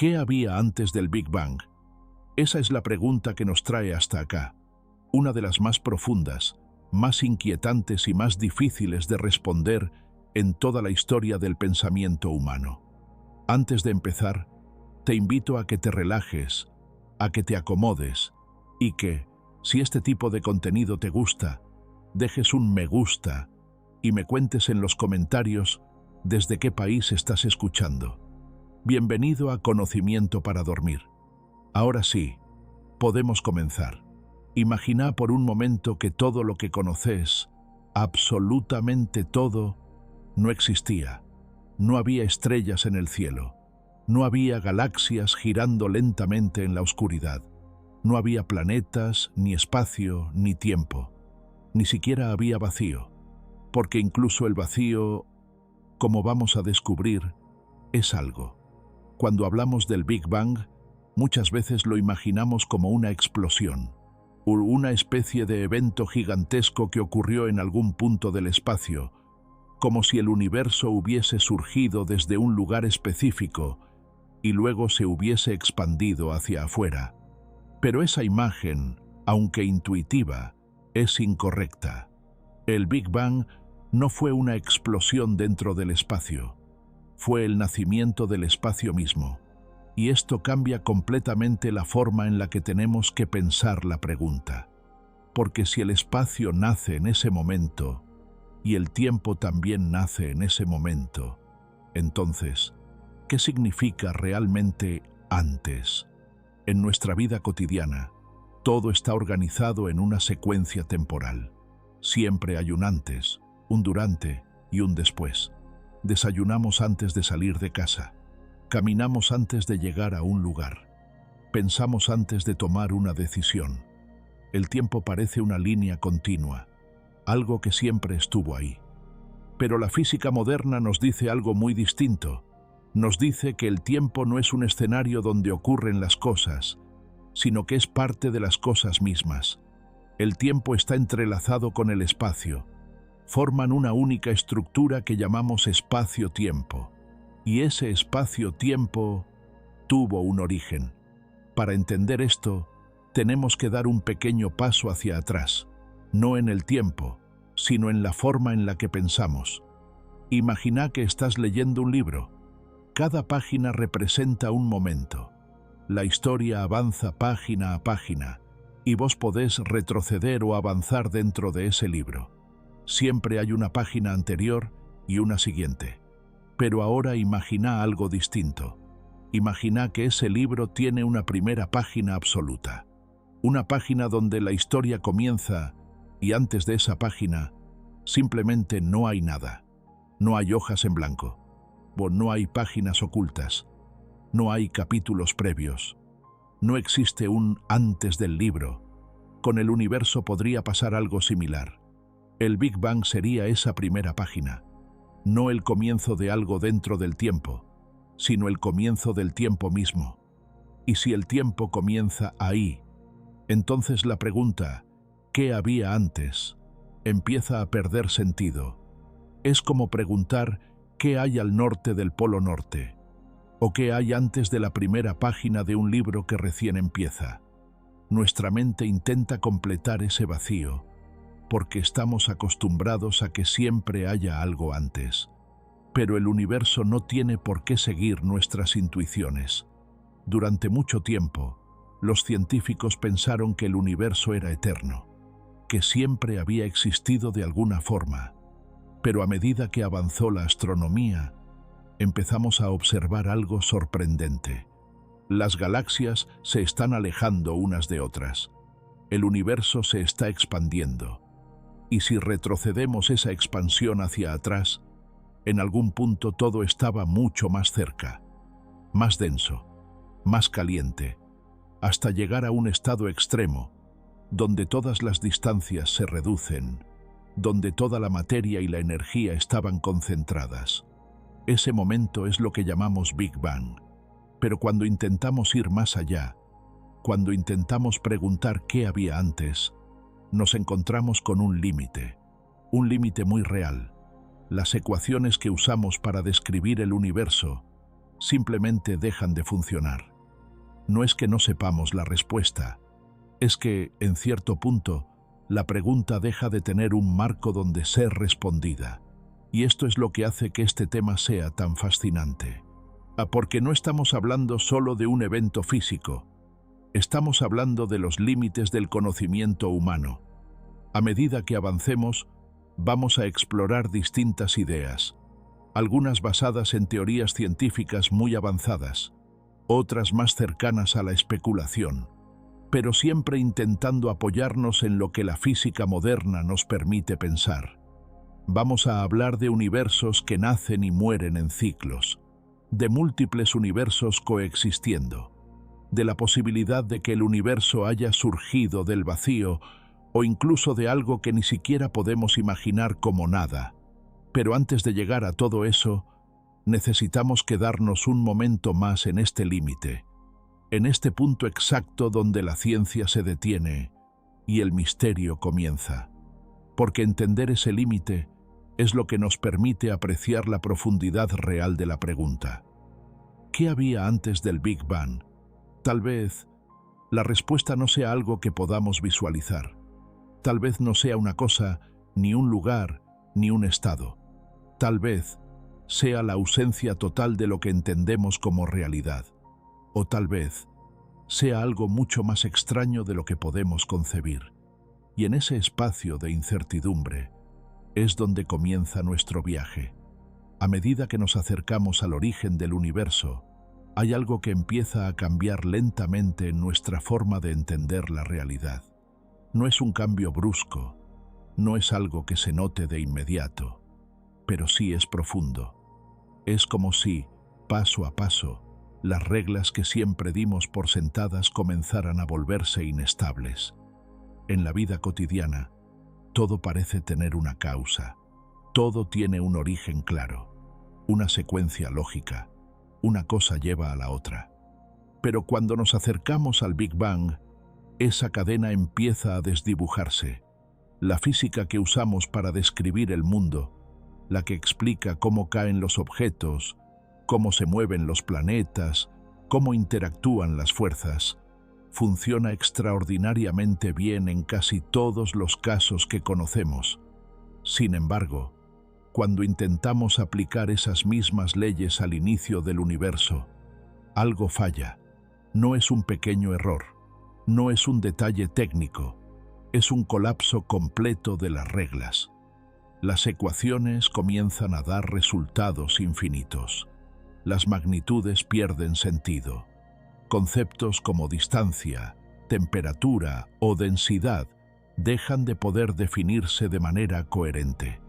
¿Qué había antes del Big Bang? Esa es la pregunta que nos trae hasta acá, una de las más profundas, más inquietantes y más difíciles de responder en toda la historia del pensamiento humano. Antes de empezar, te invito a que te relajes, a que te acomodes y que, si este tipo de contenido te gusta, dejes un me gusta y me cuentes en los comentarios desde qué país estás escuchando. Bienvenido a Conocimiento para Dormir. Ahora sí, podemos comenzar. Imagina por un momento que todo lo que conoces, absolutamente todo, no existía. No había estrellas en el cielo. No había galaxias girando lentamente en la oscuridad. No había planetas, ni espacio, ni tiempo. Ni siquiera había vacío. Porque incluso el vacío, como vamos a descubrir, es algo. Cuando hablamos del Big Bang, muchas veces lo imaginamos como una explosión, una especie de evento gigantesco que ocurrió en algún punto del espacio, como si el universo hubiese surgido desde un lugar específico y luego se hubiese expandido hacia afuera. Pero esa imagen, aunque intuitiva, es incorrecta. El Big Bang no fue una explosión dentro del espacio. Fue el nacimiento del espacio mismo, y esto cambia completamente la forma en la que tenemos que pensar la pregunta. Porque si el espacio nace en ese momento, y el tiempo también nace en ese momento, entonces, ¿qué significa realmente antes? En nuestra vida cotidiana, todo está organizado en una secuencia temporal. Siempre hay un antes, un durante y un después. Desayunamos antes de salir de casa. Caminamos antes de llegar a un lugar. Pensamos antes de tomar una decisión. El tiempo parece una línea continua, algo que siempre estuvo ahí. Pero la física moderna nos dice algo muy distinto. Nos dice que el tiempo no es un escenario donde ocurren las cosas, sino que es parte de las cosas mismas. El tiempo está entrelazado con el espacio. Forman una única estructura que llamamos espacio-tiempo. Y ese espacio-tiempo tuvo un origen. Para entender esto, tenemos que dar un pequeño paso hacia atrás, no en el tiempo, sino en la forma en la que pensamos. Imagina que estás leyendo un libro. Cada página representa un momento. La historia avanza página a página, y vos podés retroceder o avanzar dentro de ese libro. Siempre hay una página anterior y una siguiente. Pero ahora imagina algo distinto. Imagina que ese libro tiene una primera página absoluta. Una página donde la historia comienza y antes de esa página simplemente no hay nada. No hay hojas en blanco. O no hay páginas ocultas. No hay capítulos previos. No existe un antes del libro. Con el universo podría pasar algo similar. El Big Bang sería esa primera página, no el comienzo de algo dentro del tiempo, sino el comienzo del tiempo mismo. Y si el tiempo comienza ahí, entonces la pregunta, ¿qué había antes?, empieza a perder sentido. Es como preguntar qué hay al norte del Polo Norte, o qué hay antes de la primera página de un libro que recién empieza. Nuestra mente intenta completar ese vacío, porque estamos acostumbrados a que siempre haya algo antes. Pero el universo no tiene por qué seguir nuestras intuiciones. Durante mucho tiempo, los científicos pensaron que el universo era eterno, que siempre había existido de alguna forma. Pero a medida que avanzó la astronomía, empezamos a observar algo sorprendente. Las galaxias se están alejando unas de otras. El universo se está expandiendo. Y si retrocedemos esa expansión hacia atrás, en algún punto todo estaba mucho más cerca, más denso, más caliente, hasta llegar a un estado extremo, donde todas las distancias se reducen, donde toda la materia y la energía estaban concentradas. Ese momento es lo que llamamos Big Bang. Pero cuando intentamos ir más allá, cuando intentamos preguntar qué había antes, nos encontramos con un límite muy real. Las ecuaciones que usamos para describir el universo simplemente dejan de funcionar. No es que no sepamos la respuesta, es que, en cierto punto, la pregunta deja de tener un marco donde ser respondida. Y esto es lo que hace que este tema sea tan fascinante. Porque no estamos hablando solo de un evento físico, estamos hablando de los límites del conocimiento humano. A medida que avancemos, vamos a explorar distintas ideas, algunas basadas en teorías científicas muy avanzadas, otras más cercanas a la especulación, pero siempre intentando apoyarnos en lo que la física moderna nos permite pensar. Vamos a hablar de universos que nacen y mueren en ciclos, de múltiples universos coexistiendo, de la posibilidad de que el universo haya surgido del vacío o incluso de algo que ni siquiera podemos imaginar como nada. Pero antes de llegar a todo eso, necesitamos quedarnos un momento más en este límite, en este punto exacto donde la ciencia se detiene y el misterio comienza. Porque entender ese límite es lo que nos permite apreciar la profundidad real de la pregunta. ¿Qué había antes del Big Bang? Tal vez la respuesta no sea algo que podamos visualizar. Tal vez no sea una cosa, ni un lugar, ni un estado. Tal vez sea la ausencia total de lo que entendemos como realidad. O tal vez sea algo mucho más extraño de lo que podemos concebir. Y en ese espacio de incertidumbre es donde comienza nuestro viaje. A medida que nos acercamos al origen del universo, hay algo que empieza a cambiar lentamente en nuestra forma de entender la realidad. No es un cambio brusco, no es algo que se note de inmediato, pero sí es profundo. Es como si, paso a paso, las reglas que siempre dimos por sentadas comenzaran a volverse inestables. En la vida cotidiana, todo parece tener una causa, todo tiene un origen claro, una secuencia lógica, una cosa lleva a la otra. Pero cuando nos acercamos al Big Bang, esa cadena empieza a desdibujarse. La física que usamos para describir el mundo, la que explica cómo caen los objetos, cómo se mueven los planetas, cómo interactúan las fuerzas, funciona extraordinariamente bien en casi todos los casos que conocemos. Sin embargo, cuando intentamos aplicar esas mismas leyes al inicio del universo, algo falla. No es un pequeño error, no es un detalle técnico, es un colapso completo de las reglas. Las ecuaciones comienzan a dar resultados infinitos. Las magnitudes pierden sentido. Conceptos como distancia, temperatura o densidad dejan de poder definirse de manera coherente.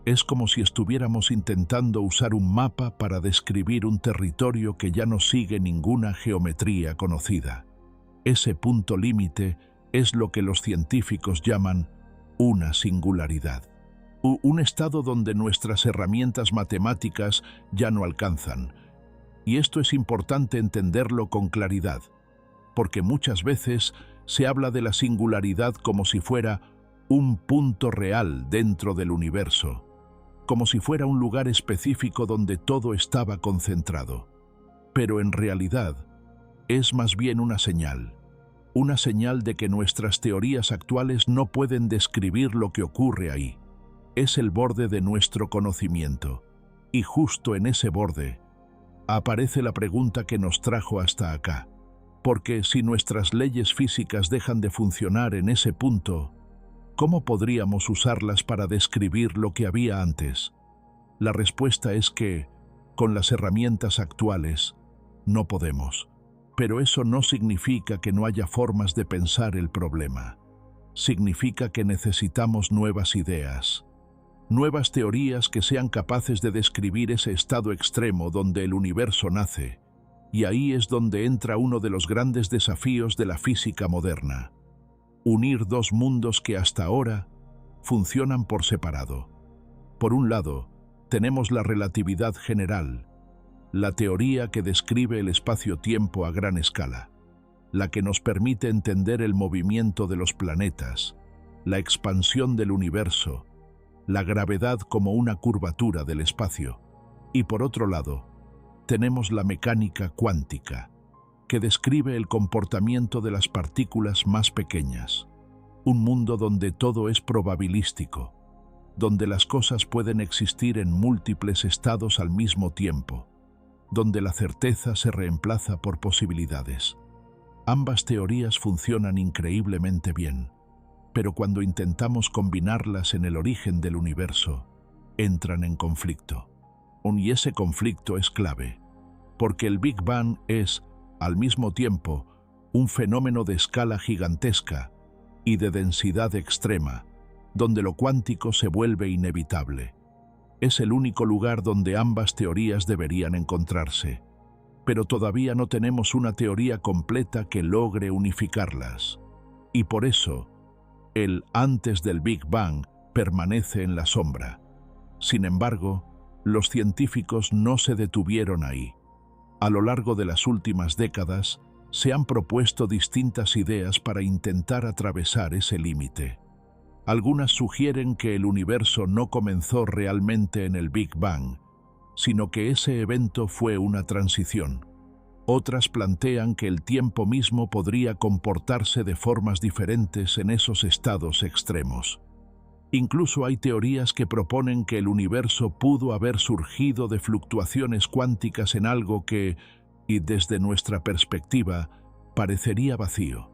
Es como si estuviéramos intentando usar un mapa para describir un territorio que ya no sigue ninguna geometría conocida. Ese punto límite es lo que los científicos llaman una singularidad. Un estado donde nuestras herramientas matemáticas ya no alcanzan. Y esto es importante entenderlo con claridad, porque muchas veces se habla de la singularidad como si fuera un punto real dentro del universo, como si fuera un lugar específico donde todo estaba concentrado. Pero en realidad es más bien una señal de que nuestras teorías actuales no pueden describir lo que ocurre ahí. Es el borde de nuestro conocimiento, y justo en ese borde aparece la pregunta que nos trajo hasta acá. Porque si nuestras leyes físicas dejan de funcionar en ese punto, ¿cómo podríamos usarlas para describir lo que había antes? La respuesta es que, con las herramientas actuales, no podemos. Pero eso no significa que no haya formas de pensar el problema. Significa que necesitamos nuevas ideas, nuevas teorías que sean capaces de describir ese estado extremo donde el universo nace. Y ahí es donde entra uno de los grandes desafíos de la física moderna: unir dos mundos que hasta ahora funcionan por separado. Por un lado, tenemos la relatividad general, la teoría que describe el espacio-tiempo a gran escala, la que nos permite entender el movimiento de los planetas, la expansión del universo, la gravedad como una curvatura del espacio. Y por otro lado, tenemos la mecánica cuántica, que describe el comportamiento de las partículas más pequeñas. Un mundo donde todo es probabilístico, donde las cosas pueden existir en múltiples estados al mismo tiempo, donde la certeza se reemplaza por posibilidades. Ambas teorías funcionan increíblemente bien, pero cuando intentamos combinarlas en el origen del universo, entran en conflicto. Y ese conflicto es clave, porque el Big Bang es, al mismo tiempo, un fenómeno de escala gigantesca y de densidad extrema, donde lo cuántico se vuelve inevitable. Es el único lugar donde ambas teorías deberían encontrarse, pero todavía no tenemos una teoría completa que logre unificarlas. Y por eso, el antes del Big Bang permanece en la sombra. Sin embargo, los científicos no se detuvieron ahí. A lo largo de las últimas décadas, se han propuesto distintas ideas para intentar atravesar ese límite. Algunas sugieren que el universo no comenzó realmente en el Big Bang, sino que ese evento fue una transición. Otras plantean que el tiempo mismo podría comportarse de formas diferentes en esos estados extremos. Incluso hay teorías que proponen que el universo pudo haber surgido de fluctuaciones cuánticas en algo que, y desde nuestra perspectiva, parecería vacío.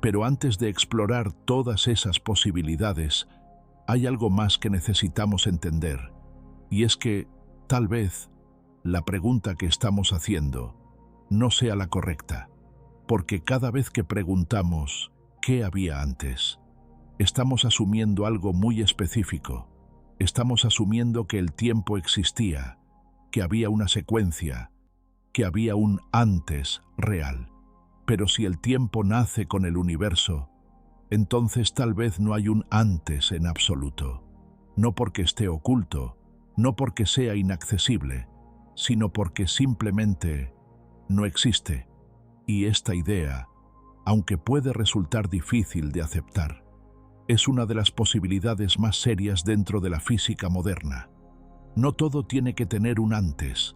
Pero antes de explorar todas esas posibilidades, hay algo más que necesitamos entender, y es que, tal vez, la pregunta que estamos haciendo no sea la correcta, porque cada vez que preguntamos ¿qué había antes?, estamos asumiendo algo muy específico. Estamos asumiendo que el tiempo existía, que había una secuencia, que había un antes real. Pero si el tiempo nace con el universo, entonces tal vez no hay un antes en absoluto. No porque esté oculto, no porque sea inaccesible, sino porque simplemente no existe. Y esta idea, aunque puede resultar difícil de aceptar, es una de las posibilidades más serias dentro de la física moderna. No todo tiene que tener un antes,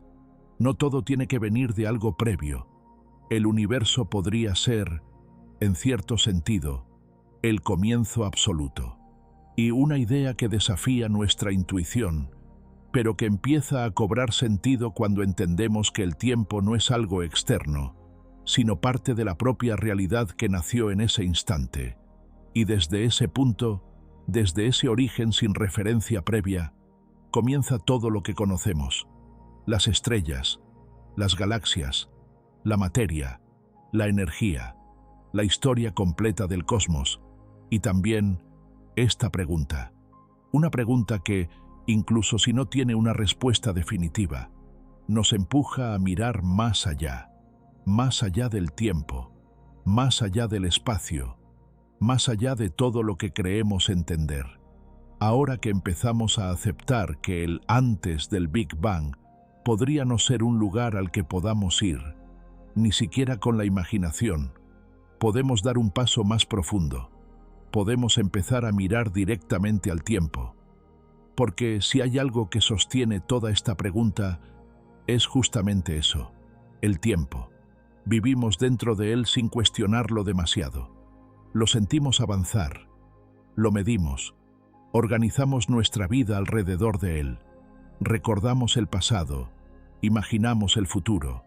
no todo tiene que venir de algo previo. El universo podría ser, en cierto sentido, el comienzo absoluto. Y una idea que desafía nuestra intuición, pero que empieza a cobrar sentido cuando entendemos que el tiempo no es algo externo, sino parte de la propia realidad que nació en ese instante. Y desde ese punto, desde ese origen sin referencia previa, comienza todo lo que conocemos: las estrellas, las galaxias, la materia, la energía, la historia completa del cosmos, y también esta pregunta. Una pregunta que, incluso si no tiene una respuesta definitiva, nos empuja a mirar más allá del tiempo, más allá del espacio, más allá de todo lo que creemos entender. Ahora que empezamos a aceptar que el antes del Big Bang podría no ser un lugar al que podamos ir, ni siquiera con la imaginación, podemos dar un paso más profundo. Podemos empezar a mirar directamente al tiempo. Porque si hay algo que sostiene toda esta pregunta, es justamente eso: el tiempo. Vivimos dentro de él sin cuestionarlo demasiado. Lo sentimos avanzar, lo medimos, organizamos nuestra vida alrededor de él, recordamos el pasado, imaginamos el futuro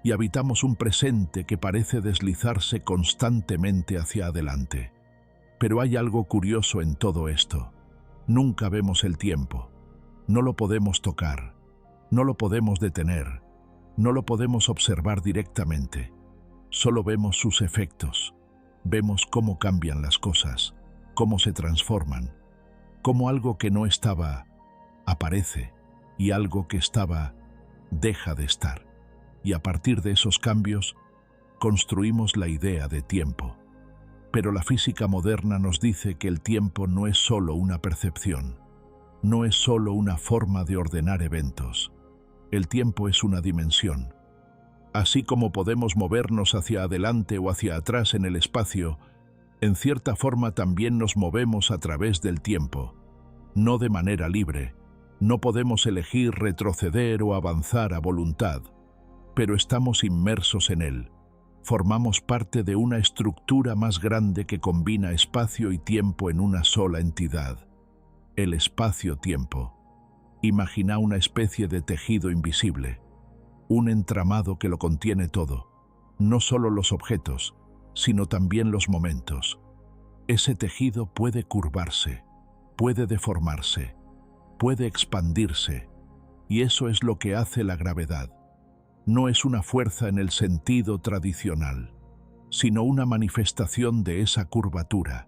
y habitamos un presente que parece deslizarse constantemente hacia adelante. Pero hay algo curioso en todo esto: nunca vemos el tiempo, no lo podemos tocar, no lo podemos detener, no lo podemos observar directamente, solo vemos sus efectos. Vemos cómo cambian las cosas, cómo se transforman, cómo algo que no estaba aparece y algo que estaba deja de estar. Y a partir de esos cambios, construimos la idea de tiempo. Pero la física moderna nos dice que el tiempo no es solo una percepción, no es solo una forma de ordenar eventos. El tiempo es una dimensión. Así como podemos movernos hacia adelante o hacia atrás en el espacio, en cierta forma también nos movemos a través del tiempo. No de manera libre, no podemos elegir retroceder o avanzar a voluntad, pero estamos inmersos en él. Formamos parte de una estructura más grande que combina espacio y tiempo en una sola entidad. El espacio-tiempo. Imagina una especie de tejido invisible, un entramado que lo contiene todo, no solo los objetos, sino también los momentos. Ese tejido puede curvarse, puede deformarse, puede expandirse, y eso es lo que hace la gravedad. No es una fuerza en el sentido tradicional, sino una manifestación de esa curvatura.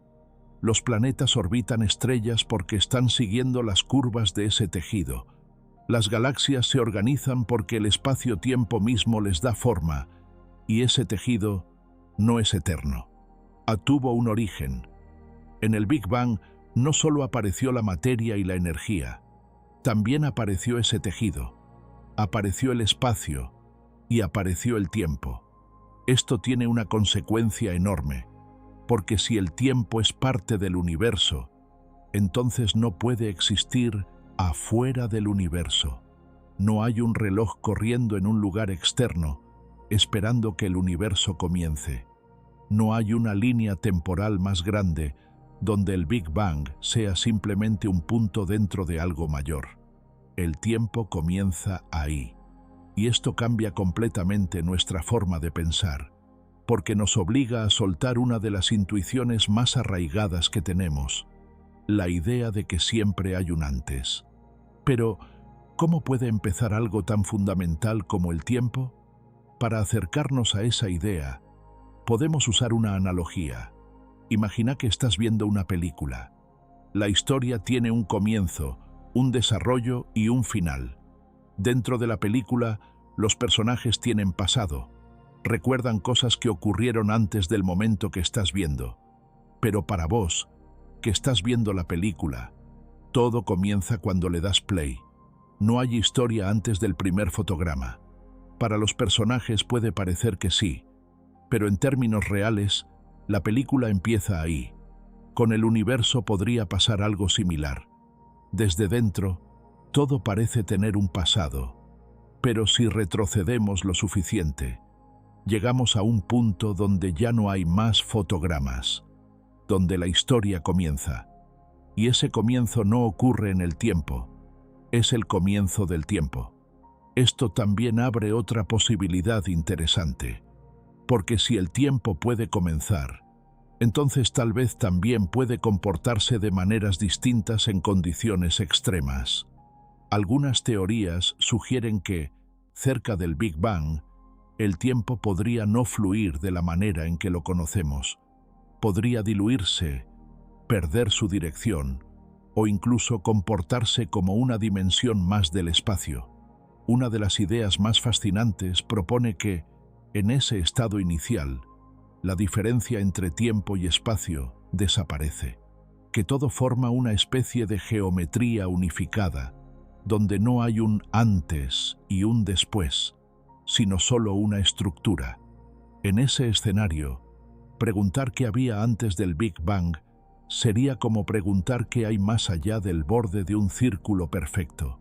Los planetas orbitan estrellas porque están siguiendo las curvas de ese tejido. Las galaxias se organizan porque el espacio-tiempo mismo les da forma, y ese tejido no es eterno. Tuvo un origen. En el Big Bang no solo apareció la materia y la energía, también apareció ese tejido, apareció el espacio y apareció el tiempo. Esto tiene una consecuencia enorme, porque si el tiempo es parte del universo, entonces no puede existir afuera del universo. No hay un reloj corriendo en un lugar externo, esperando que el universo comience. No hay una línea temporal más grande donde el Big Bang sea simplemente un punto dentro de algo mayor. El tiempo comienza ahí. Y esto cambia completamente nuestra forma de pensar, porque nos obliga a soltar una de las intuiciones más arraigadas que tenemos, la idea de que siempre hay un antes. Pero, ¿cómo puede empezar algo tan fundamental como el tiempo? Para acercarnos a esa idea, podemos usar una analogía. Imagina que estás viendo una película. La historia tiene un comienzo, un desarrollo y un final. Dentro de la película, los personajes tienen pasado, recuerdan cosas que ocurrieron antes del momento que estás viendo. Pero para vos, que estás viendo la película, todo comienza cuando le das play. No hay historia antes del primer fotograma. Para los personajes puede parecer que sí, pero en términos reales, la película empieza ahí. Con el universo podría pasar algo similar. Desde dentro, todo parece tener un pasado, pero si retrocedemos lo suficiente, llegamos a un punto donde ya no hay más fotogramas, donde la historia comienza. Y ese comienzo no ocurre en el tiempo, es el comienzo del tiempo. Esto también abre otra posibilidad interesante, porque si el tiempo puede comenzar, entonces tal vez también puede comportarse de maneras distintas en condiciones extremas. Algunas teorías sugieren que, cerca del Big Bang, el tiempo podría no fluir de la manera en que lo conocemos. Podría diluirse, perder su dirección, o incluso comportarse como una dimensión más del espacio. Una de las ideas más fascinantes propone que, en ese estado inicial, la diferencia entre tiempo y espacio desaparece, que todo forma una especie de geometría unificada, donde no hay un antes y un después, sino solo una estructura. En ese escenario, preguntar qué había antes del Big Bang sería como preguntar qué hay más allá del borde de un círculo perfecto.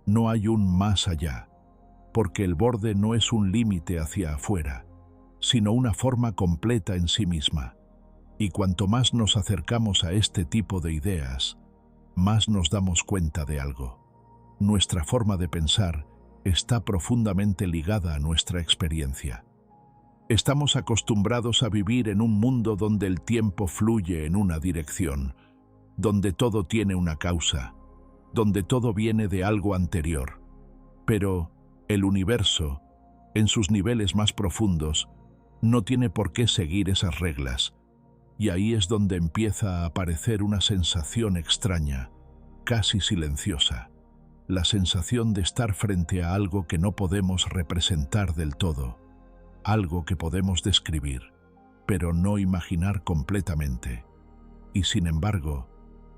No hay un más allá, porque el borde no es un límite hacia afuera, sino una forma completa en sí misma. Y cuanto más nos acercamos a este tipo de ideas, más nos damos cuenta de algo. Nuestra forma de pensar está profundamente ligada a nuestra experiencia. Estamos acostumbrados a vivir en un mundo donde el tiempo fluye en una dirección, donde todo tiene una causa, donde todo viene de algo anterior. Pero el universo, en sus niveles más profundos, no tiene por qué seguir esas reglas, y ahí es donde empieza a aparecer una sensación extraña, casi silenciosa, la sensación de estar frente a algo que no podemos representar del todo, algo que podemos describir, pero no imaginar completamente. Y sin embargo,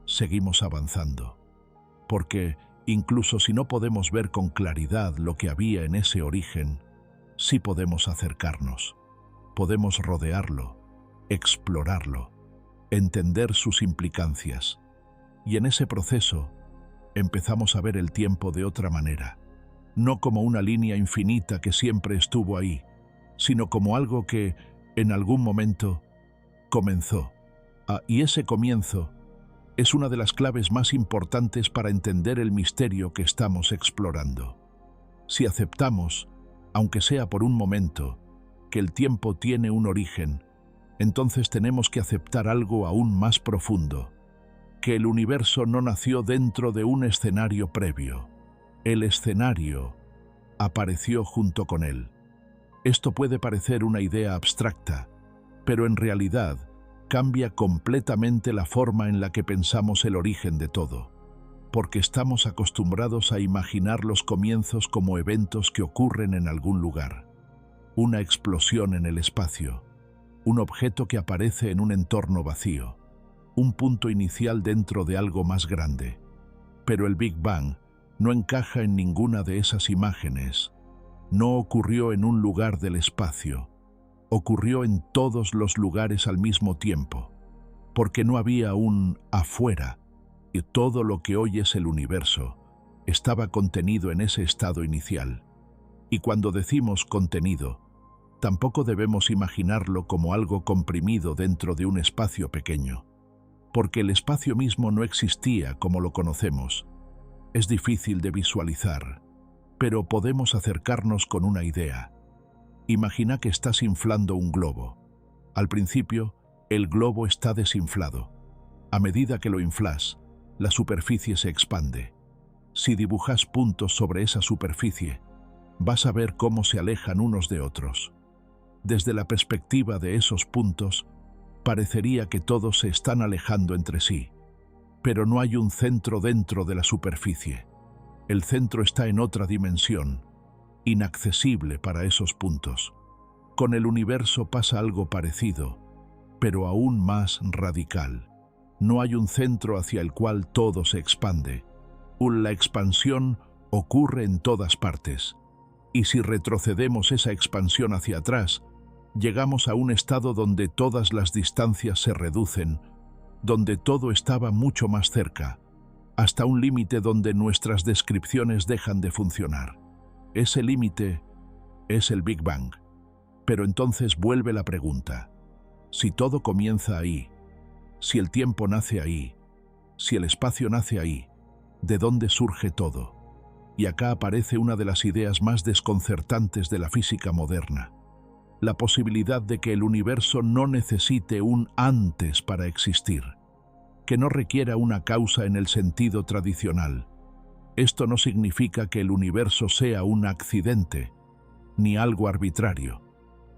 seguimos avanzando, porque incluso si no podemos ver con claridad lo que había en ese origen, sí podemos acercarnos, podemos rodearlo, explorarlo, entender sus implicancias, y en ese proceso empezamos a ver el tiempo de otra manera. no como una línea infinita que siempre estuvo ahí, sino como algo que, en algún momento, comenzó. Y ese comienzo es una de las claves más importantes para entender el misterio que estamos explorando. Si aceptamos, aunque sea por un momento, que el tiempo tiene un origen, entonces tenemos que aceptar algo aún más profundo, que el universo no nació dentro de un escenario previo. El escenario apareció junto con él. Esto puede parecer una idea abstracta, pero en realidad cambia completamente la forma en la que pensamos el origen de todo, porque estamos acostumbrados a imaginar los comienzos como eventos que ocurren en algún lugar. Una explosión en el espacio, un objeto que aparece en un entorno vacío, un punto inicial dentro de algo más grande. Pero el Big Bang no encaja en ninguna de esas imágenes. No ocurrió en un lugar del espacio. Ocurrió en todos los lugares al mismo tiempo, porque no había un afuera, y todo lo que hoy es el universo estaba contenido en ese estado inicial. Y cuando decimos contenido, tampoco debemos imaginarlo como algo comprimido dentro de un espacio pequeño, porque el espacio mismo no existía como lo conocemos. Es difícil de visualizar, pero podemos acercarnos con una idea. Imagina que estás inflando un globo. Al principio, el globo está desinflado. A medida que lo inflas, la superficie se expande. Si dibujas puntos sobre esa superficie, vas a ver cómo se alejan unos de otros. Desde la perspectiva de esos puntos, parecería que todos se están alejando entre sí, pero no hay un centro dentro de la superficie. El centro está en otra dimensión, inaccesible para esos puntos. Con el universo pasa algo parecido, pero aún más radical. No hay un centro hacia el cual todo se expande. La expansión ocurre en todas partes. Y si retrocedemos esa expansión hacia atrás, llegamos a un estado donde todas las distancias se reducen, donde todo estaba mucho más cerca, hasta un límite donde nuestras descripciones dejan de funcionar. Ese límite es el Big Bang. Pero entonces vuelve la pregunta: si todo comienza ahí, si el tiempo nace ahí, si el espacio nace ahí, ¿de dónde surge todo? Y acá aparece una de las ideas más desconcertantes de la física moderna: la posibilidad de que el universo no necesite un antes para existir, que no requiera una causa en el sentido tradicional. Esto no significa que el universo sea un accidente, ni algo arbitrario.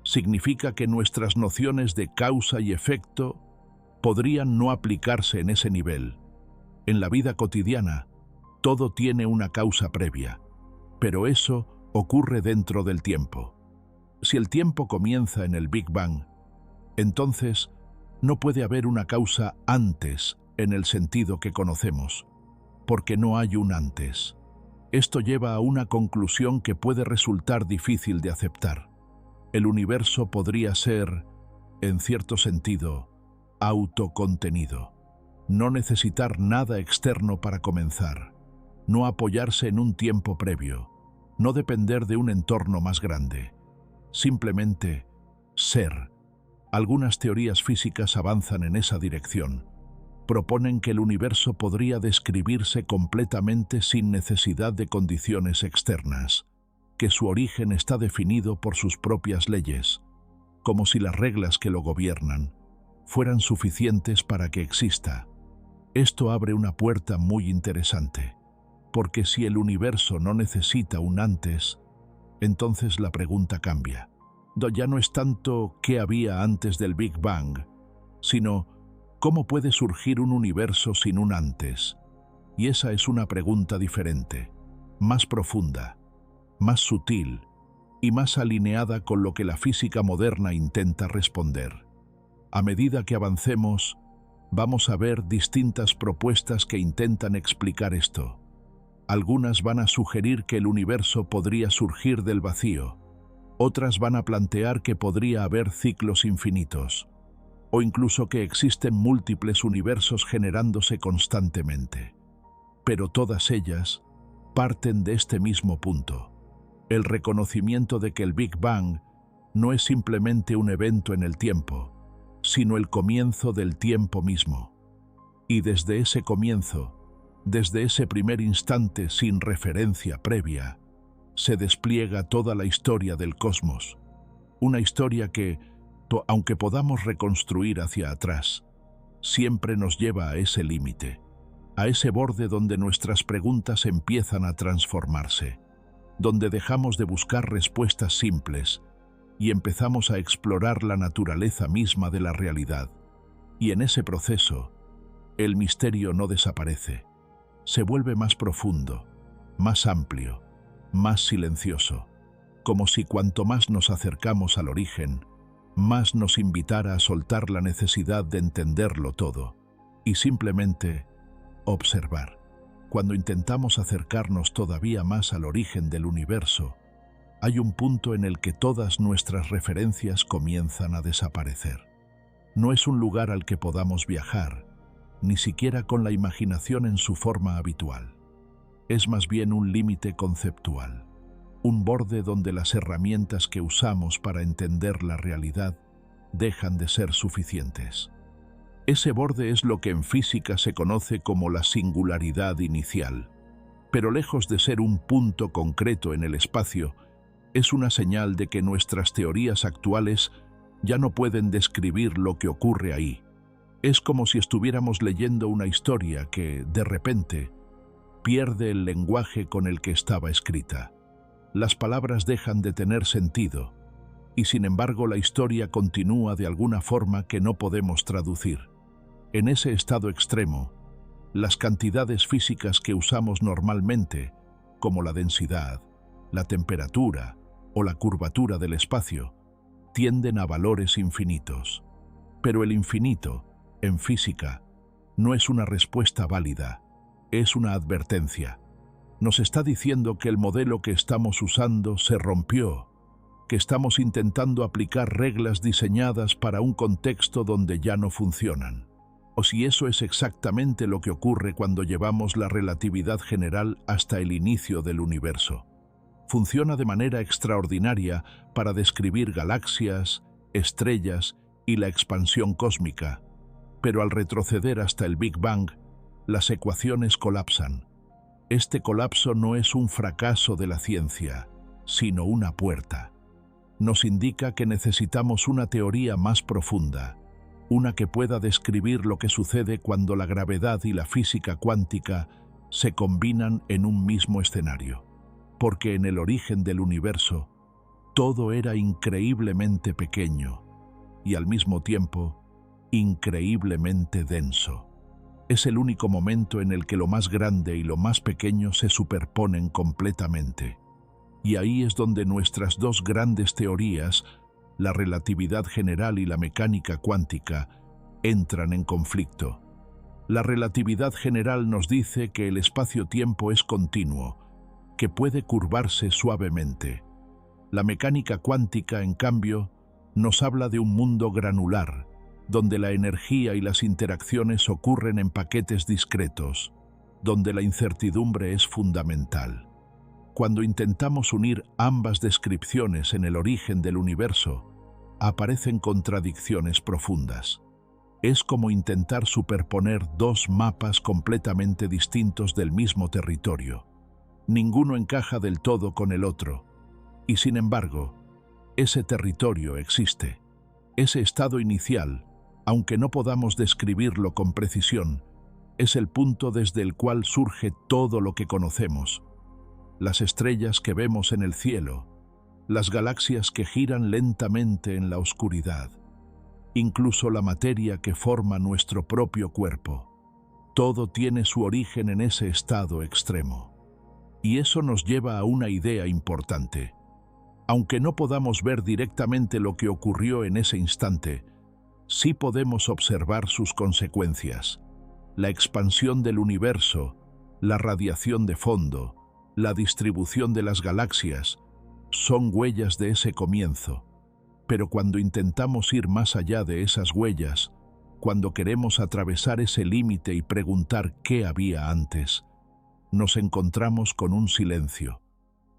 Significa que nuestras nociones de causa y efecto podrían no aplicarse en ese nivel. En la vida cotidiana, todo tiene una causa previa, pero eso ocurre dentro del tiempo. Si el tiempo comienza en el Big Bang, entonces no puede haber una causa antes en el sentido que conocemos, porque no hay un antes. Esto lleva a una conclusión que puede resultar difícil de aceptar. El universo podría ser, en cierto sentido, autocontenido. No necesitar nada externo para comenzar. No apoyarse en un tiempo previo. No depender de un entorno más grande. Simplemente ser. Algunas teorías físicas avanzan en esa dirección. Proponen que el universo podría describirse completamente sin necesidad de condiciones externas, que su origen está definido por sus propias leyes, como si las reglas que lo gobiernan fueran suficientes para que exista. Esto abre una puerta muy interesante, porque si el universo no necesita un antes, entonces la pregunta cambia. Ya no es tanto qué había antes del Big Bang, sino cómo puede surgir un universo sin un antes. Y esa es una pregunta diferente, más profunda, más sutil y más alineada con lo que la física moderna intenta responder. A medida que avancemos, vamos a ver distintas propuestas que intentan explicar esto. Algunas van a sugerir que el universo podría surgir del vacío, otras van a plantear que podría haber ciclos infinitos, o incluso que existen múltiples universos generándose constantemente. Pero todas ellas parten de este mismo punto. el reconocimiento de que el Big Bang no es simplemente un evento en el tiempo, sino el comienzo del tiempo mismo. Y desde ese comienzo, desde ese primer instante sin referencia previa, se despliega toda la historia del cosmos, una historia que, aunque podamos reconstruir hacia atrás, siempre nos lleva a ese límite, a ese borde donde nuestras preguntas empiezan a transformarse, donde dejamos de buscar respuestas simples y empezamos a explorar la naturaleza misma de la realidad. Y en ese proceso, el misterio no desaparece, se vuelve más profundo, más amplio, más silencioso, como si cuanto más nos acercamos al origen, más nos invitara a soltar la necesidad de entenderlo todo y simplemente observar. Cuando intentamos acercarnos todavía más al origen del universo, hay un punto en el que todas nuestras referencias comienzan a desaparecer. No es un lugar al que podamos viajar, ni siquiera con la imaginación en su forma habitual. Es más bien un límite conceptual, un borde donde las herramientas que usamos para entender la realidad dejan de ser suficientes. Ese borde es lo que en física se conoce como la singularidad inicial, pero lejos de ser un punto concreto en el espacio, es una señal de que nuestras teorías actuales ya no pueden describir lo que ocurre ahí. Es como si estuviéramos leyendo una historia que, de repente, pierde el lenguaje con el que estaba escrita. Las palabras dejan de tener sentido, y sin embargo la historia continúa de alguna forma que no podemos traducir. En ese estado extremo, las cantidades físicas que usamos normalmente, como la densidad, la temperatura o la curvatura del espacio, tienden a valores infinitos. Pero el infinito, en física, no es una respuesta válida, es una advertencia. Nos está diciendo que el modelo que estamos usando se rompió, que estamos intentando aplicar reglas diseñadas para un contexto donde ya no funcionan. O si eso es exactamente lo que ocurre cuando llevamos la relatividad general hasta el inicio del universo. Funciona de manera extraordinaria para describir galaxias, estrellas y la expansión cósmica, pero al retroceder hasta el Big Bang, las ecuaciones colapsan. Este colapso no es un fracaso de la ciencia, sino una puerta. Nos indica que necesitamos una teoría más profunda, una que pueda describir lo que sucede cuando la gravedad y la física cuántica se combinan en un mismo escenario. Porque en el origen del universo, todo era increíblemente pequeño y al mismo tiempo increíblemente denso. Es el único momento en el que lo más grande y lo más pequeño se superponen completamente. Y ahí es donde nuestras dos grandes teorías, la relatividad general y la mecánica cuántica, entran en conflicto. La relatividad general nos dice que el espacio-tiempo es continuo, que puede curvarse suavemente. La mecánica cuántica, en cambio, nos habla de un mundo granular, donde la energía y las interacciones ocurren en paquetes discretos, donde la incertidumbre es fundamental. Cuando intentamos unir ambas descripciones en el origen del universo, aparecen contradicciones profundas. Es como intentar superponer dos mapas completamente distintos del mismo territorio. Ninguno encaja del todo con el otro, y sin embargo, ese territorio existe. Ese estado inicial, aunque no podamos describirlo con precisión, es el punto desde el cual surge todo lo que conocemos. Las estrellas que vemos en el cielo, las galaxias que giran lentamente en la oscuridad, incluso la materia que forma nuestro propio cuerpo. Todo tiene su origen en ese estado extremo. Y eso nos lleva a una idea importante. Aunque no podamos ver directamente lo que ocurrió en ese instante, sí podemos observar sus consecuencias. La expansión del universo, la radiación de fondo, la distribución de las galaxias, son huellas de ese comienzo. Pero cuando intentamos ir más allá de esas huellas, cuando queremos atravesar ese límite y preguntar qué había antes, nos encontramos con un silencio.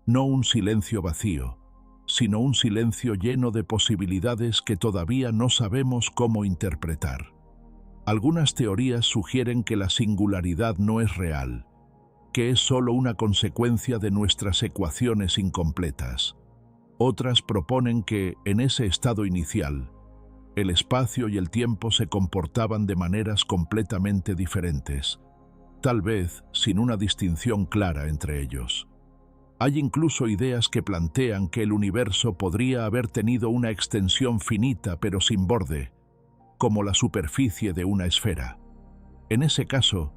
No un silencio vacío, sino un silencio lleno de posibilidades que todavía no sabemos cómo interpretar. Algunas teorías sugieren que la singularidad no es real, que es solo una consecuencia de nuestras ecuaciones incompletas. Otras proponen que, en ese estado inicial, el espacio y el tiempo se comportaban de maneras completamente diferentes, tal vez sin una distinción clara entre ellos. Hay incluso ideas que plantean que el universo podría haber tenido una extensión finita pero sin borde, como la superficie de una esfera. En ese caso,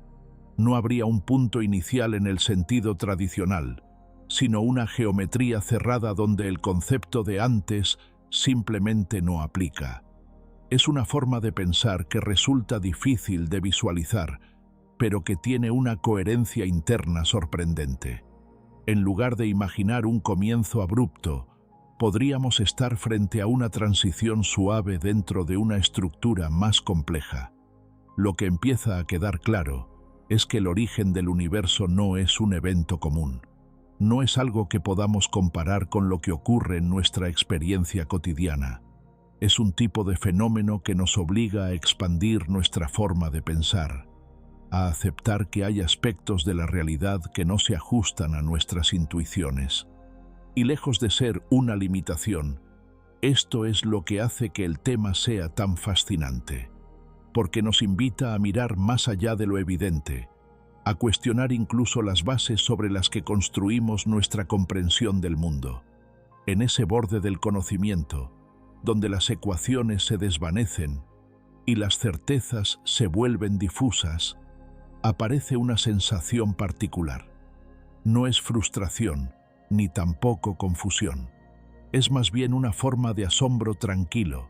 no habría un punto inicial en el sentido tradicional, sino una geometría cerrada donde el concepto de antes simplemente no aplica. Es una forma de pensar que resulta difícil de visualizar, pero que tiene una coherencia interna sorprendente. En lugar de imaginar un comienzo abrupto, podríamos estar frente a una transición suave dentro de una estructura más compleja. Lo que empieza a quedar claro es que el origen del universo no es un evento común. No es algo que podamos comparar con lo que ocurre en nuestra experiencia cotidiana. Es un tipo de fenómeno que nos obliga a expandir nuestra forma de pensar, a aceptar que hay aspectos de la realidad que no se ajustan a nuestras intuiciones. Y lejos de ser una limitación, esto es lo que hace que el tema sea tan fascinante, porque nos invita a mirar más allá de lo evidente, a cuestionar incluso las bases sobre las que construimos nuestra comprensión del mundo. En ese borde del conocimiento, donde las ecuaciones se desvanecen y las certezas se vuelven difusas, aparece una sensación particular. No es frustración, ni tampoco confusión. Es más bien una forma de asombro tranquilo,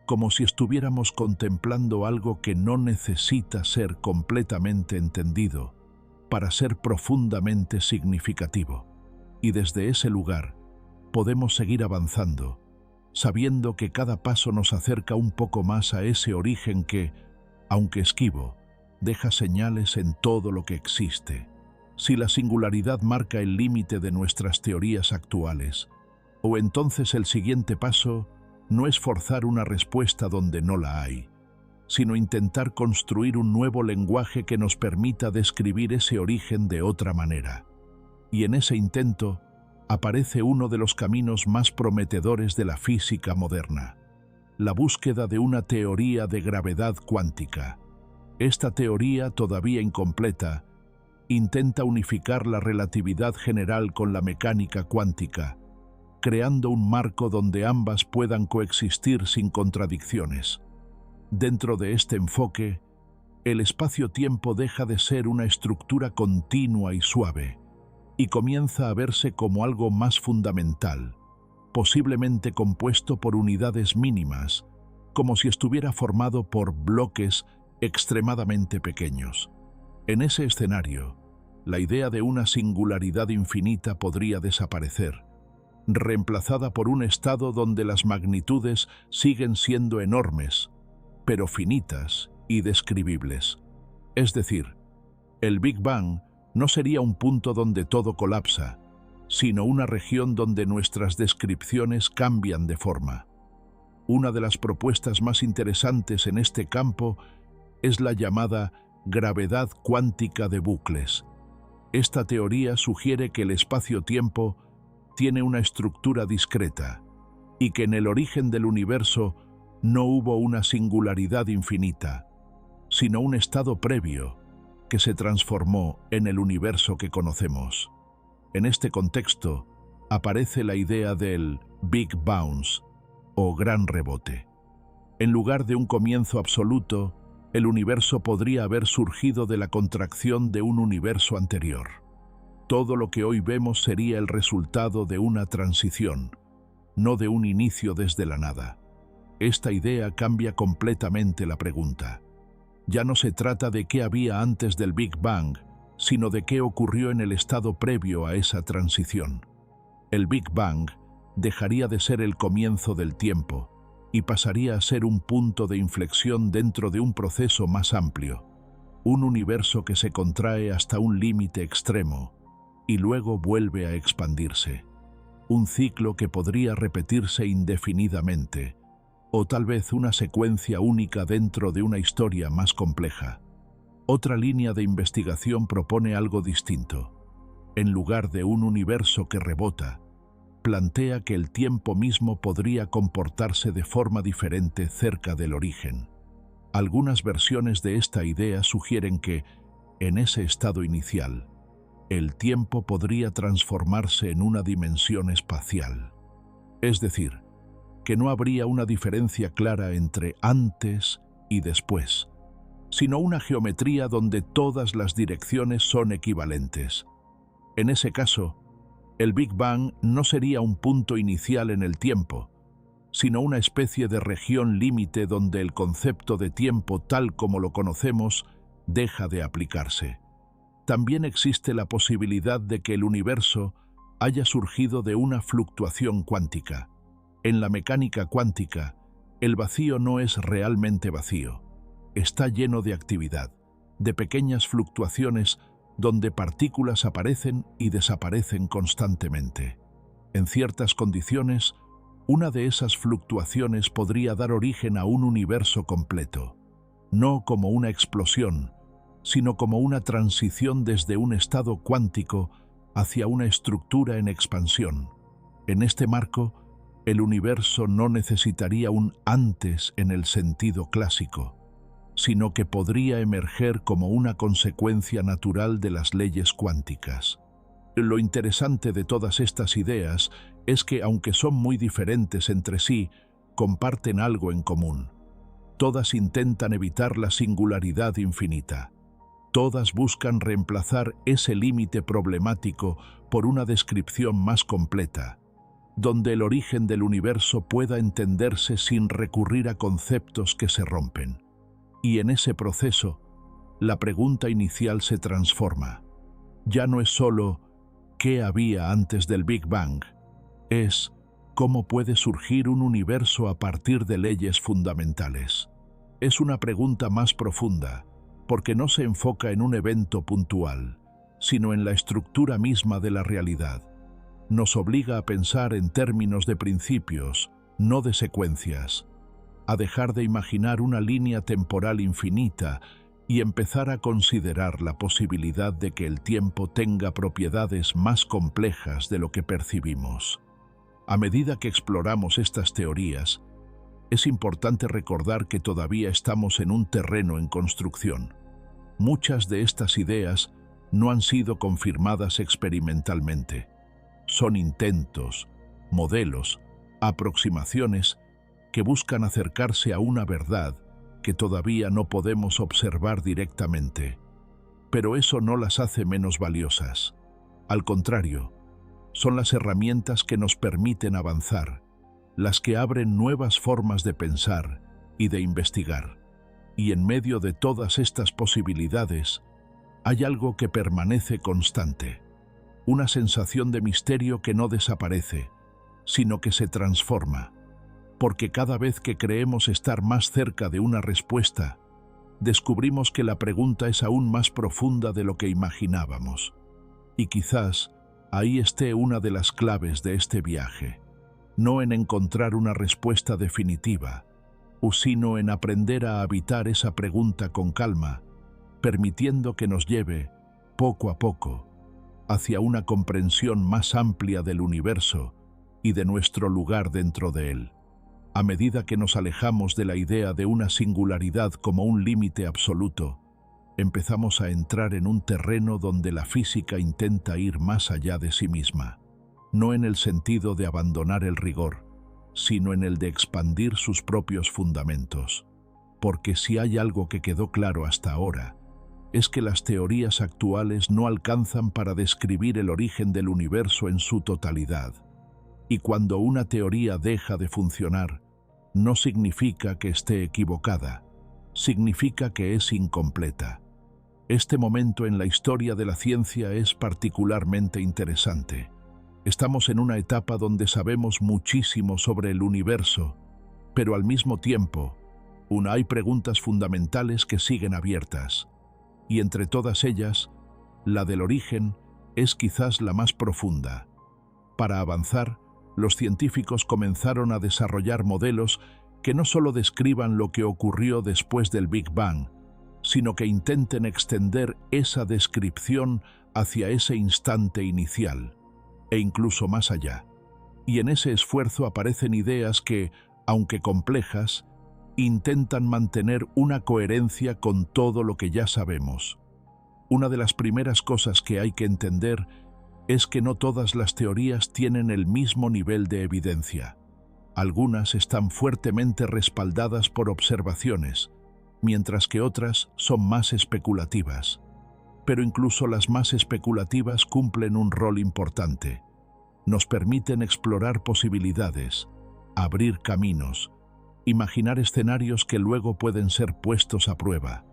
como si estuviéramos contemplando algo que no necesita ser completamente entendido para ser profundamente significativo. Y desde ese lugar podemos seguir avanzando, sabiendo que cada paso nos acerca un poco más a ese origen que, aunque esquivo, deja señales en todo lo que existe. Si la singularidad marca el límite de nuestras teorías actuales, o entonces el siguiente paso no es forzar una respuesta donde no la hay, sino intentar construir un nuevo lenguaje que nos permita describir ese origen de otra manera. Y en ese intento aparece uno de los caminos más prometedores de la física moderna: la búsqueda de una teoría de gravedad cuántica. Esta teoría, todavía incompleta, intenta unificar la relatividad general con la mecánica cuántica, creando un marco donde ambas puedan coexistir sin contradicciones. Dentro de este enfoque, el espacio-tiempo deja de ser una estructura continua y suave, y comienza a verse como algo más fundamental, posiblemente compuesto por unidades mínimas, como si estuviera formado por bloques extremadamente pequeños. En ese escenario, la idea de una singularidad infinita podría desaparecer, reemplazada por un estado donde las magnitudes siguen siendo enormes, pero finitas y describibles. Es decir, el Big Bang no sería un punto donde todo colapsa, sino una región donde nuestras descripciones cambian de forma. Una de las propuestas más interesantes en este campo es la llamada gravedad cuántica de bucles. Esta teoría sugiere que el espacio-tiempo tiene una estructura discreta y que en el origen del universo no hubo una singularidad infinita, sino un estado previo que se transformó en el universo que conocemos. En este contexto aparece la idea del Big Bounce o gran rebote. En lugar de un comienzo absoluto, el universo podría haber surgido de la contracción de un universo anterior. Todo lo que hoy vemos sería el resultado de una transición, no de un inicio desde la nada. Esta idea cambia completamente la pregunta. Ya no se trata de qué había antes del Big Bang, sino de qué ocurrió en el estado previo a esa transición. El Big Bang dejaría de ser el comienzo del tiempo y pasaría a ser un punto de inflexión dentro de un proceso más amplio, un universo que se contrae hasta un límite extremo, y luego vuelve a expandirse. Un ciclo que podría repetirse indefinidamente, o tal vez una secuencia única dentro de una historia más compleja. Otra línea de investigación propone algo distinto. En lugar de un universo que rebota, plantea que el tiempo mismo podría comportarse de forma diferente cerca del origen. Algunas versiones de esta idea sugieren que, en ese estado inicial, el tiempo podría transformarse en una dimensión espacial. Es decir, que no habría una diferencia clara entre antes y después, sino una geometría donde todas las direcciones son equivalentes. En ese caso, el Big Bang no sería un punto inicial en el tiempo, sino una especie de región límite donde el concepto de tiempo tal como lo conocemos deja de aplicarse. También existe la posibilidad de que el universo haya surgido de una fluctuación cuántica. En la mecánica cuántica, el vacío no es realmente vacío. Está lleno de actividad, de pequeñas fluctuaciones donde partículas aparecen y desaparecen constantemente. En ciertas condiciones, una de esas fluctuaciones podría dar origen a un universo completo, no como una explosión, sino como una transición desde un estado cuántico hacia una estructura en expansión. En este marco, el universo no necesitaría un antes en el sentido clásico, sino que podría emerger como una consecuencia natural de las leyes cuánticas. Lo interesante de todas estas ideas es que, aunque son muy diferentes entre sí, comparten algo en común. Todas intentan evitar la singularidad infinita. Todas buscan reemplazar ese límite problemático por una descripción más completa, donde el origen del universo pueda entenderse sin recurrir a conceptos que se rompen. Y en ese proceso, la pregunta inicial se transforma. Ya no es solo ¿qué había antes del Big Bang? Es ¿cómo puede surgir un universo a partir de leyes fundamentales? Es una pregunta más profunda, porque no se enfoca en un evento puntual, sino en la estructura misma de la realidad. Nos obliga a pensar en términos de principios, no de secuencias, a dejar de imaginar una línea temporal infinita y empezar a considerar la posibilidad de que el tiempo tenga propiedades más complejas de lo que percibimos. A medida que exploramos estas teorías, es importante recordar que todavía estamos en un terreno en construcción. Muchas de estas ideas no han sido confirmadas experimentalmente. Son intentos, modelos, aproximaciones que buscan acercarse a una verdad que todavía no podemos observar directamente. Pero eso no las hace menos valiosas. Al contrario, son las herramientas que nos permiten avanzar, las que abren nuevas formas de pensar y de investigar. Y en medio de todas estas posibilidades, hay algo que permanece constante, una sensación de misterio que no desaparece, sino que se transforma. Porque cada vez que creemos estar más cerca de una respuesta, descubrimos que la pregunta es aún más profunda de lo que imaginábamos. Y quizás ahí esté una de las claves de este viaje, no en encontrar una respuesta definitiva, sino en aprender a habitar esa pregunta con calma, permitiendo que nos lleve, poco a poco, hacia una comprensión más amplia del universo y de nuestro lugar dentro de él. A medida que nos alejamos de la idea de una singularidad como un límite absoluto, empezamos a entrar en un terreno donde la física intenta ir más allá de sí misma, no en el sentido de abandonar el rigor, sino en el de expandir sus propios fundamentos. Porque si hay algo que quedó claro hasta ahora, es que las teorías actuales no alcanzan para describir el origen del universo en su totalidad. Y cuando una teoría deja de funcionar, no significa que esté equivocada, significa que es incompleta. Este momento en la historia de la ciencia es particularmente interesante. Estamos en una etapa donde sabemos muchísimo sobre el universo, pero al mismo tiempo, hay preguntas fundamentales que siguen abiertas. Y entre todas ellas, la del origen es quizás la más profunda. Para avanzar, los científicos comenzaron a desarrollar modelos que no solo describan lo que ocurrió después del Big Bang, sino que intenten extender esa descripción hacia ese instante inicial, e incluso más allá. Y en ese esfuerzo aparecen ideas que, aunque complejas, intentan mantener una coherencia con todo lo que ya sabemos. Una de las primeras cosas que hay que entender es que no todas las teorías tienen el mismo nivel de evidencia. Algunas están fuertemente respaldadas por observaciones, mientras que otras son más especulativas. Pero incluso las más especulativas cumplen un rol importante. Nos permiten explorar posibilidades, abrir caminos, imaginar escenarios que luego pueden ser puestos a prueba.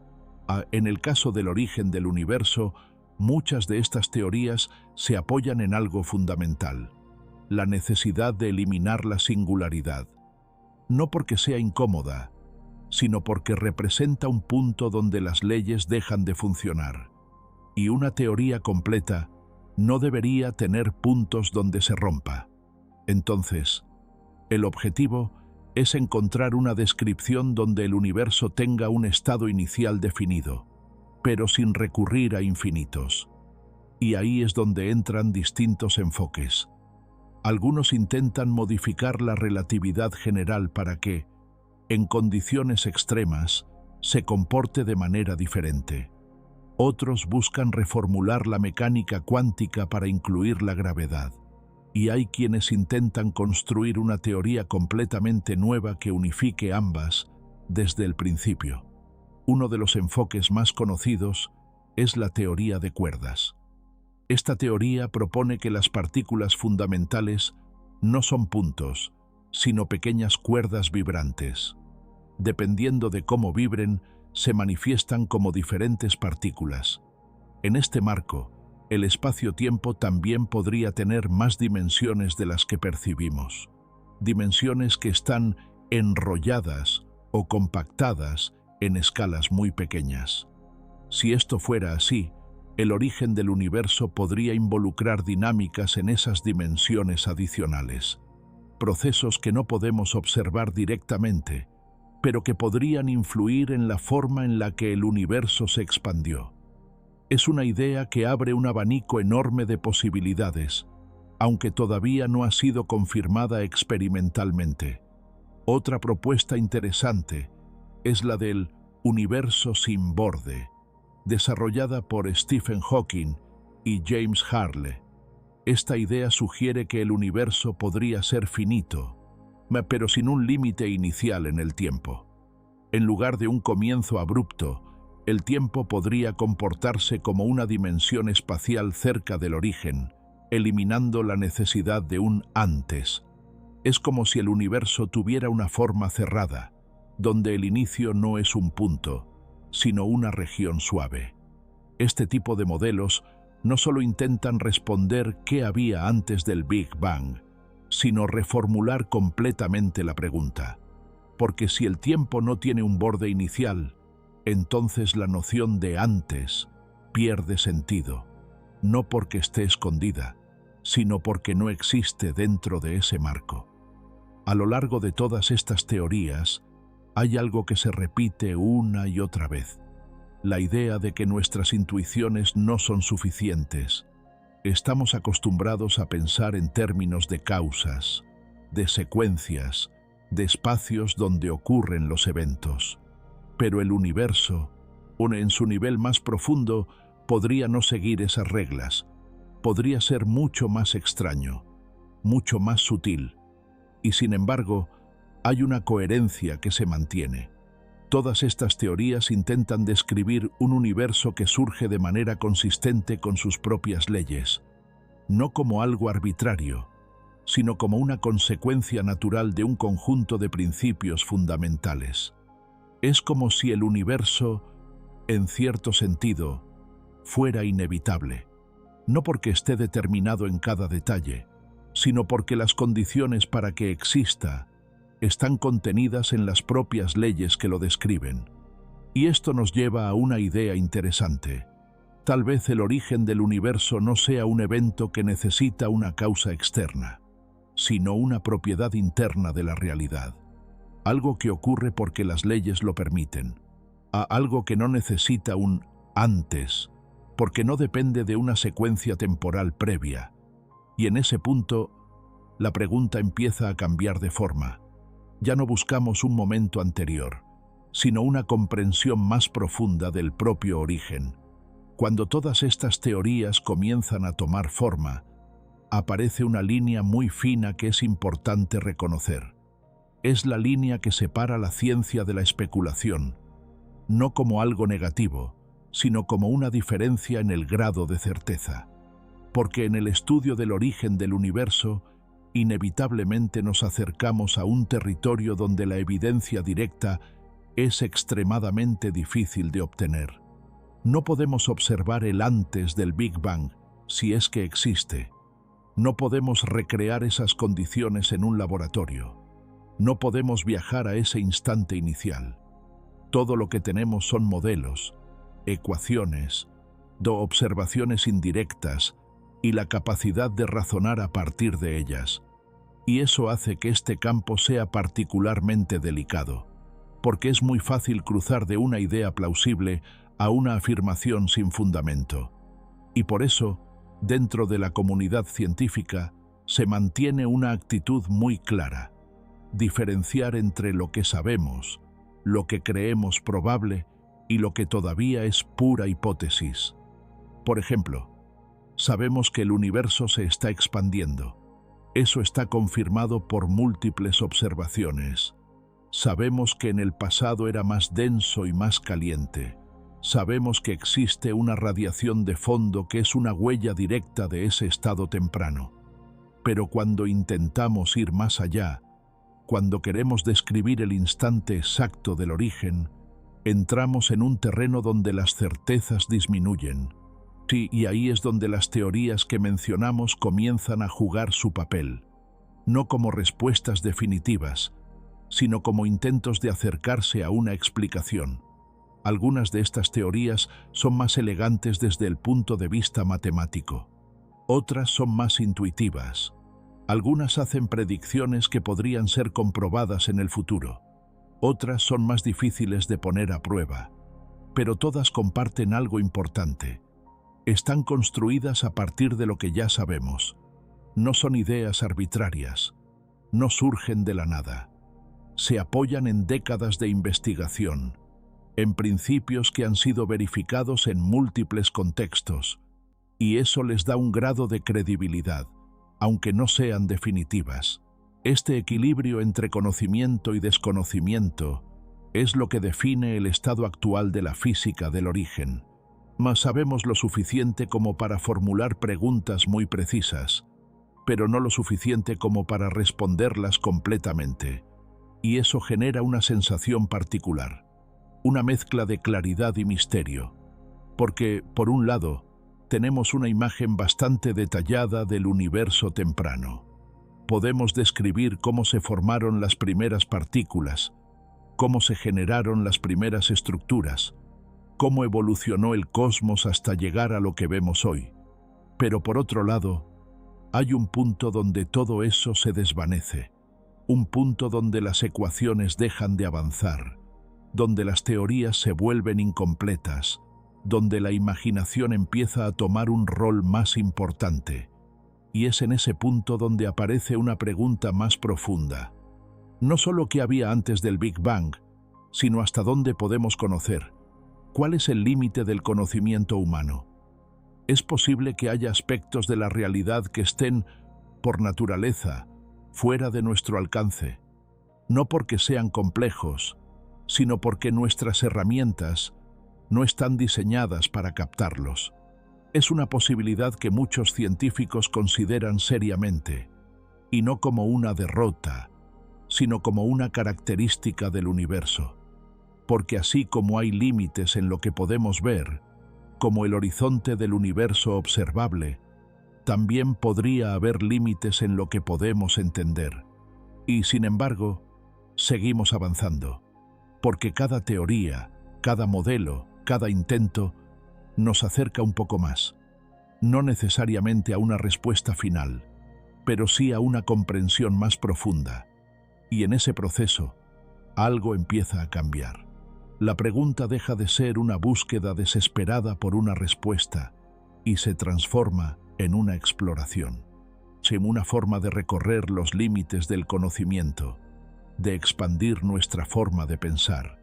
En el caso del origen del universo, muchas de estas teorías se apoyan en algo fundamental: la necesidad de eliminar la singularidad. No porque sea incómoda, sino porque representa un punto donde las leyes dejan de funcionar. Y una teoría completa no debería tener puntos donde se rompa. Entonces, el objetivo es encontrar una descripción donde el universo tenga un estado inicial definido, pero sin recurrir a infinitos. Y ahí es donde entran distintos enfoques. Algunos intentan modificar la relatividad general para que, en condiciones extremas, se comporte de manera diferente. Otros buscan reformular la mecánica cuántica para incluir la gravedad. Y hay quienes intentan construir una teoría completamente nueva que unifique ambas desde el principio. Uno de los enfoques más conocidos es la teoría de cuerdas. Esta teoría propone que las partículas fundamentales no son puntos, sino pequeñas cuerdas vibrantes. Dependiendo de cómo vibren, se manifiestan como diferentes partículas. En este marco, el espacio-tiempo también podría tener más dimensiones de las que percibimos. Dimensiones que están enrolladas o compactadas en escalas muy pequeñas. Si esto fuera así, el origen del universo podría involucrar dinámicas en esas dimensiones adicionales. Procesos que no podemos observar directamente, pero que podrían influir en la forma en la que el universo se expandió. Es una idea que abre un abanico enorme de posibilidades, aunque todavía no ha sido confirmada experimentalmente. Otra propuesta interesante es la del universo sin borde, desarrollada por Stephen Hawking y James Hartle. Esta idea sugiere que el universo podría ser finito, pero sin un límite inicial en el tiempo. En lugar de un comienzo abrupto, el tiempo podría comportarse como una dimensión espacial cerca del origen, eliminando la necesidad de un antes. Es como si el universo tuviera una forma cerrada, donde el inicio no es un punto, sino una región suave. Este tipo de modelos no solo intentan responder qué había antes del Big Bang, sino reformular completamente la pregunta. Porque si el tiempo no tiene un borde inicial, entonces la noción de antes pierde sentido, no porque esté escondida, sino porque no existe dentro de ese marco. A lo largo de todas estas teorías, hay algo que se repite una y otra vez: la idea de que nuestras intuiciones no son suficientes. Estamos acostumbrados a pensar en términos de causas, de secuencias, de espacios donde ocurren los eventos. Pero el universo, en su nivel más profundo, podría no seguir esas reglas. Podría ser mucho más extraño, mucho más sutil. Y sin embargo, hay una coherencia que se mantiene. Todas estas teorías intentan describir un universo que surge de manera consistente con sus propias leyes, no como algo arbitrario, sino como una consecuencia natural de un conjunto de principios fundamentales. Es como si el universo, en cierto sentido, fuera inevitable, no porque esté determinado en cada detalle, sino porque las condiciones para que exista están contenidas en las propias leyes que lo describen. Y esto nos lleva a una idea interesante. Tal vez el origen del universo no sea un evento que necesita una causa externa, sino una propiedad interna de la realidad. Algo que ocurre porque las leyes lo permiten. Algo que no necesita un antes, porque no depende de una secuencia temporal previa. Y en ese punto, la pregunta empieza a cambiar de forma. Ya no buscamos un momento anterior, sino una comprensión más profunda del propio origen. Cuando todas estas teorías comienzan a tomar forma, aparece una línea muy fina que es importante reconocer. Es la línea que separa la ciencia de la especulación, no como algo negativo, sino como una diferencia en el grado de certeza. Porque en el estudio del origen del universo, inevitablemente nos acercamos a un territorio donde la evidencia directa es extremadamente difícil de obtener. No podemos observar el antes del Big Bang, si es que existe. No podemos recrear esas condiciones en un laboratorio. No podemos viajar a ese instante inicial. Todo lo que tenemos son modelos, ecuaciones, observaciones indirectas y la capacidad de razonar a partir de ellas. Y eso hace que este campo sea particularmente delicado, porque es muy fácil cruzar de una idea plausible a una afirmación sin fundamento. Y por eso, dentro de la comunidad científica, se mantiene una actitud muy clara: diferenciar entre lo que sabemos, lo que creemos probable y lo que todavía es pura hipótesis. Por ejemplo, sabemos que el universo se está expandiendo. Eso está confirmado por múltiples observaciones. Sabemos que en el pasado era más denso y más caliente. Sabemos que existe una radiación de fondo que es una huella directa de ese estado temprano. Pero cuando intentamos ir más allá, cuando queremos describir el instante exacto del origen, entramos en un terreno donde las certezas disminuyen. Sí, y ahí es donde las teorías que mencionamos comienzan a jugar su papel, no como respuestas definitivas, sino como intentos de acercarse a una explicación. Algunas de estas teorías son más elegantes desde el punto de vista matemático. Otras son más intuitivas. Algunas hacen predicciones que podrían ser comprobadas en el futuro. Otras son más difíciles de poner a prueba. Pero todas comparten algo importante. Están construidas a partir de lo que ya sabemos. No son ideas arbitrarias. No surgen de la nada. Se apoyan en décadas de investigación, en principios que han sido verificados en múltiples contextos, y eso les da un grado de credibilidad, aunque no sean definitivas. Este equilibrio entre conocimiento y desconocimiento es lo que define el estado actual de la física del origen. Mas sabemos lo suficiente como para formular preguntas muy precisas, pero no lo suficiente como para responderlas completamente. Y eso genera una sensación particular, una mezcla de claridad y misterio, porque, por un lado, tenemos una imagen bastante detallada del universo temprano. Podemos describir cómo se formaron las primeras partículas, cómo se generaron las primeras estructuras, cómo evolucionó el cosmos hasta llegar a lo que vemos hoy. Pero por otro lado, hay un punto donde todo eso se desvanece, un punto donde las ecuaciones dejan de avanzar, donde las teorías se vuelven incompletas, donde la imaginación empieza a tomar un rol más importante. Y es en ese punto donde aparece una pregunta más profunda. No solo qué había antes del Big Bang, sino hasta dónde podemos conocer. ¿Cuál es el límite del conocimiento humano? ¿Es posible que haya aspectos de la realidad que estén, por naturaleza, fuera de nuestro alcance? No porque sean complejos, sino porque nuestras herramientas no están diseñadas para captarlos. Es una posibilidad que muchos científicos consideran seriamente, y no como una derrota, sino como una característica del universo. Porque así como hay límites en lo que podemos ver, como el horizonte del universo observable, también podría haber límites en lo que podemos entender. Y, sin embargo, seguimos avanzando, porque cada teoría, cada modelo, cada intento, nos acerca un poco más, no necesariamente a una respuesta final, pero sí a una comprensión más profunda. Y en ese proceso, algo empieza a cambiar. La pregunta deja de ser una búsqueda desesperada por una respuesta y se transforma en una exploración, en una forma de recorrer los límites del conocimiento, de expandir nuestra forma de pensar,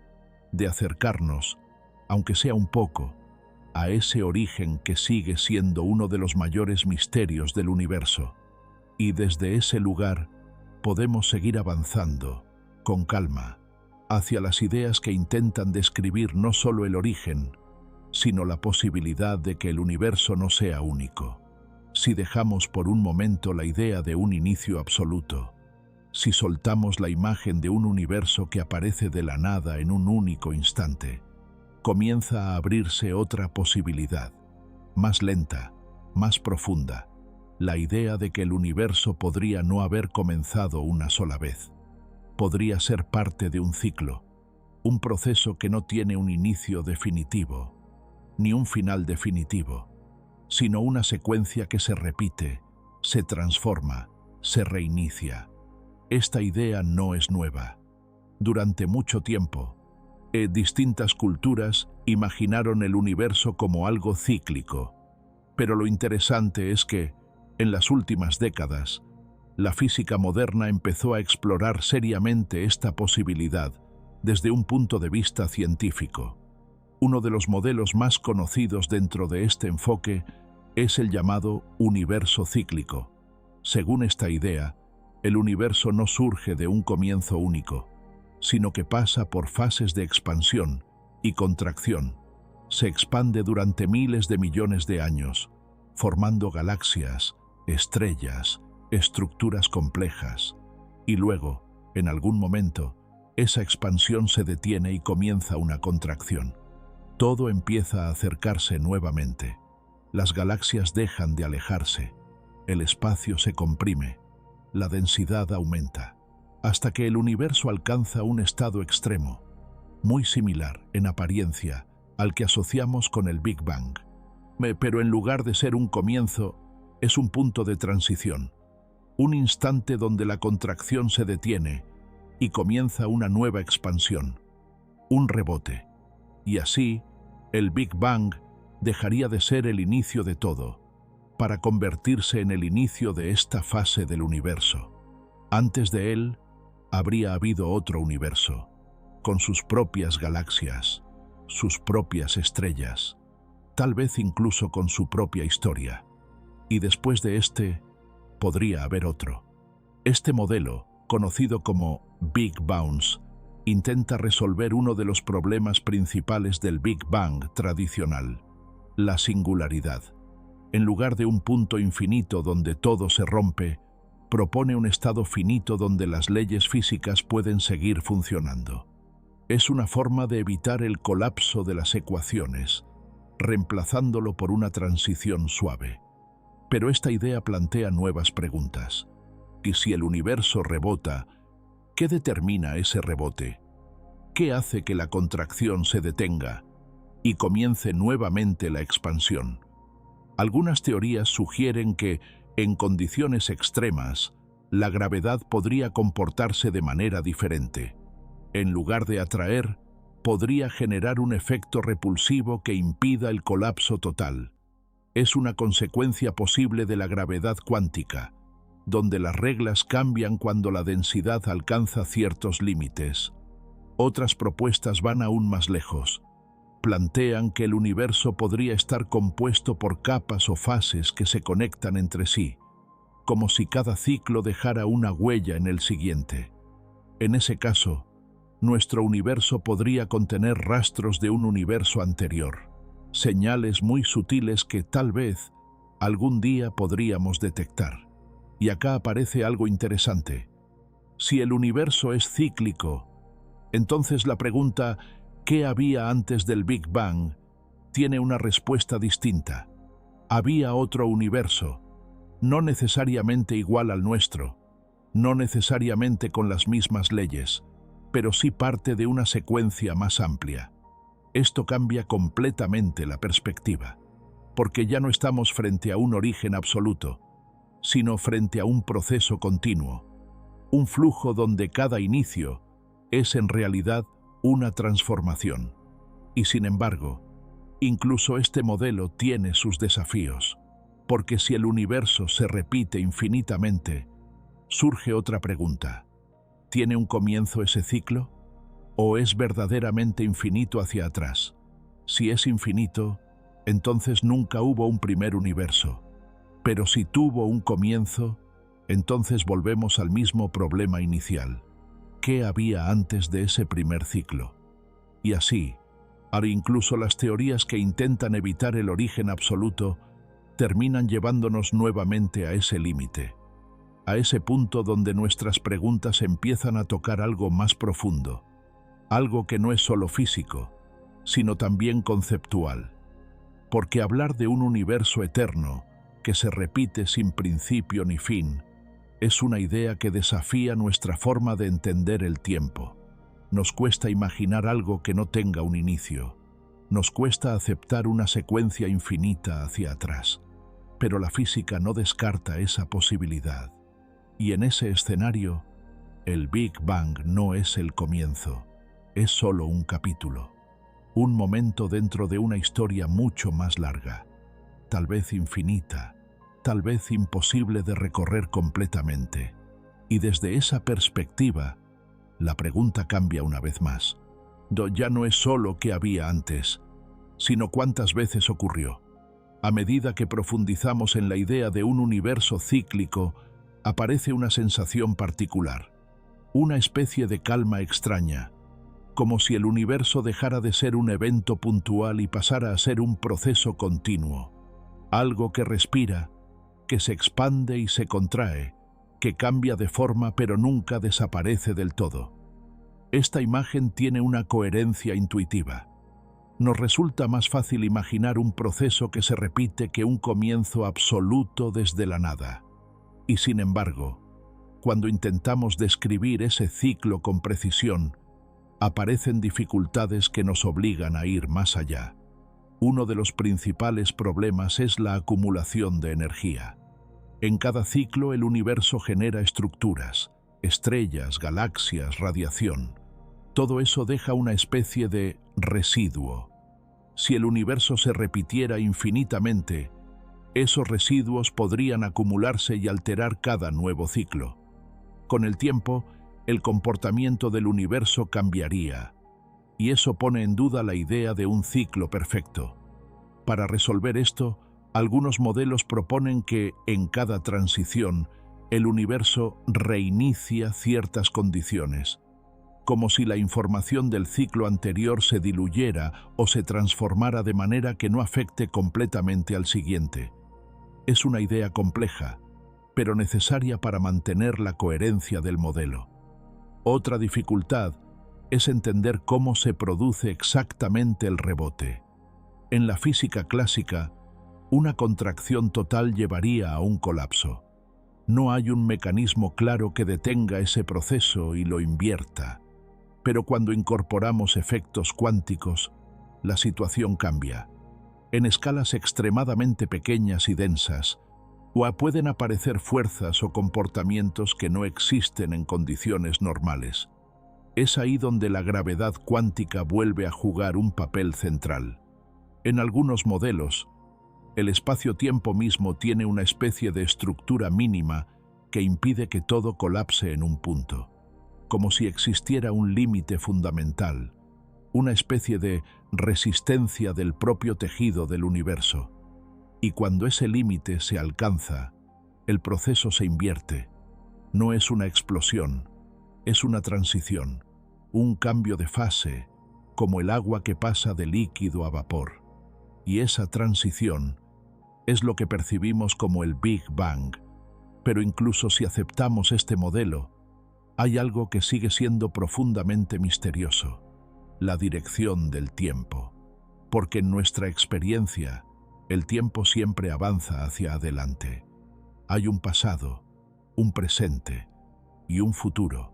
de acercarnos, aunque sea un poco, a ese origen que sigue siendo uno de los mayores misterios del universo. Y desde ese lugar podemos seguir avanzando, con calma, hacia las ideas que intentan describir no solo el origen, sino la posibilidad de que el universo no sea único. Si dejamos por un momento la idea de un inicio absoluto, si soltamos la imagen de un universo que aparece de la nada en un único instante, comienza a abrirse otra posibilidad, más lenta, más profunda, la idea de que el universo podría no haber comenzado una sola vez. Podría ser parte de un ciclo, un proceso que no tiene un inicio definitivo, ni un final definitivo, sino una secuencia que se repite, se transforma, se reinicia. Esta idea no es nueva. Durante mucho tiempo, distintas culturas imaginaron el universo como algo cíclico, pero lo interesante es que, en las últimas décadas, la física moderna empezó a explorar seriamente esta posibilidad desde un punto de vista científico. Uno de los modelos más conocidos dentro de este enfoque es el llamado universo cíclico. Según esta idea, el universo no surge de un comienzo único, sino que pasa por fases de expansión y contracción. Se expande durante miles de millones de años, formando galaxias, estrellas, estructuras complejas, y luego, en algún momento, esa expansión se detiene y comienza una contracción. Todo empieza a acercarse nuevamente. Las galaxias dejan de alejarse, el espacio se comprime, la densidad aumenta, hasta que el universo alcanza un estado extremo, muy similar, en apariencia, al que asociamos con el Big Bang. Pero en lugar de ser un comienzo, es un punto de transición, un instante donde la contracción se detiene y comienza una nueva expansión, un rebote. Y así, el Big Bang dejaría de ser el inicio de todo, para convertirse en el inicio de esta fase del universo. Antes de él, habría habido otro universo, con sus propias galaxias, sus propias estrellas, tal vez incluso con su propia historia. Y después de este, podría haber otro. Este modelo, conocido como Big Bounce, intenta resolver uno de los problemas principales del Big Bang tradicional, la singularidad. En lugar de un punto infinito donde todo se rompe, propone un estado finito donde las leyes físicas pueden seguir funcionando. Es una forma de evitar el colapso de las ecuaciones, reemplazándolo por una transición suave. Pero esta idea plantea nuevas preguntas. ¿Y si el universo rebota, qué determina ese rebote? ¿Qué hace que la contracción se detenga y comience nuevamente la expansión? Algunas teorías sugieren que, en condiciones extremas, la gravedad podría comportarse de manera diferente. En lugar de atraer, podría generar un efecto repulsivo que impida el colapso total. Es una consecuencia posible de la gravedad cuántica, donde las reglas cambian cuando la densidad alcanza ciertos límites. Otras propuestas van aún más lejos. Plantean que el universo podría estar compuesto por capas o fases que se conectan entre sí, como si cada ciclo dejara una huella en el siguiente. En ese caso, nuestro universo podría contener rastros de un universo anterior, señales muy sutiles que tal vez algún día podríamos detectar. Y acá aparece algo interesante. Si el universo es cíclico, entonces la pregunta ¿qué había antes del Big Bang? Tiene una respuesta distinta. Había otro universo, no necesariamente igual al nuestro, no necesariamente con las mismas leyes, pero sí parte de una secuencia más amplia. Esto cambia completamente la perspectiva, porque ya no estamos frente a un origen absoluto, sino frente a un proceso continuo, un flujo donde cada inicio es en realidad una transformación. Y sin embargo, incluso este modelo tiene sus desafíos, porque si el universo se repite infinitamente, surge otra pregunta. ¿Tiene un comienzo ese ciclo? ¿O es verdaderamente infinito hacia atrás? Si es infinito, entonces nunca hubo un primer universo. Pero si tuvo un comienzo, entonces volvemos al mismo problema inicial. ¿Qué había antes de ese primer ciclo? Y así, incluso las teorías que intentan evitar el origen absoluto terminan llevándonos nuevamente a ese límite, a ese punto donde nuestras preguntas empiezan a tocar algo más profundo, algo que no es solo físico, sino también conceptual. Porque hablar de un universo eterno que se repite sin principio ni fin es una idea que desafía nuestra forma de entender el tiempo. Nos cuesta imaginar algo que no tenga un inicio. Nos cuesta aceptar una secuencia infinita hacia atrás. Pero la física no descarta esa posibilidad. Y en ese escenario, el Big Bang no es el comienzo, es solo un capítulo. Un momento dentro de una historia mucho más larga, tal vez infinita, tal vez imposible de recorrer completamente. Y desde esa perspectiva, la pregunta cambia una vez más. Ya no es solo qué había antes, sino cuántas veces ocurrió. A medida que profundizamos en la idea de un universo cíclico, aparece una sensación particular, una especie de calma extraña, como si el universo dejara de ser un evento puntual y pasara a ser un proceso continuo, algo que respira, que se expande y se contrae, que cambia de forma pero nunca desaparece del todo. Esta imagen tiene una coherencia intuitiva. Nos resulta más fácil imaginar un proceso que se repite que un comienzo absoluto desde la nada. Y sin embargo, cuando intentamos describir ese ciclo con precisión, aparecen dificultades que nos obligan a ir más allá. Uno de los principales problemas es la acumulación de energía. En cada ciclo el universo genera estructuras, estrellas, galaxias, radiación. Todo eso deja una especie de residuo. Si el universo se repitiera infinitamente, esos residuos podrían acumularse y alterar cada nuevo ciclo. Con el tiempo, el comportamiento del universo cambiaría, y eso pone en duda la idea de un ciclo perfecto. Para resolver esto, algunos modelos proponen que, en cada transición, el universo reinicia ciertas condiciones, como si la información del ciclo anterior se diluyera o se transformara de manera que no afecte completamente al siguiente. Es una idea compleja, pero necesaria para mantener la coherencia del modelo. Otra dificultad es entender cómo se produce exactamente el rebote. En la física clásica, una contracción total llevaría a un colapso. No hay un mecanismo claro que detenga ese proceso y lo invierta. Pero cuando incorporamos efectos cuánticos, la situación cambia. En escalas extremadamente pequeñas y densas, pueden aparecer fuerzas o comportamientos que no existen en condiciones normales. Es ahí donde la gravedad cuántica vuelve a jugar un papel central. En algunos modelos, el espacio-tiempo mismo tiene una especie de estructura mínima que impide que todo colapse en un punto, como si existiera un límite fundamental, una especie de resistencia del propio tejido del universo. Y cuando ese límite se alcanza, el proceso se invierte. No es una explosión, es una transición, un cambio de fase, como el agua que pasa de líquido a vapor. Y esa transición es lo que percibimos como el Big Bang. Pero incluso si aceptamos este modelo, hay algo que sigue siendo profundamente misterioso: la dirección del tiempo. Porque en nuestra experiencia, el tiempo siempre avanza hacia adelante. Hay un pasado, un presente y un futuro.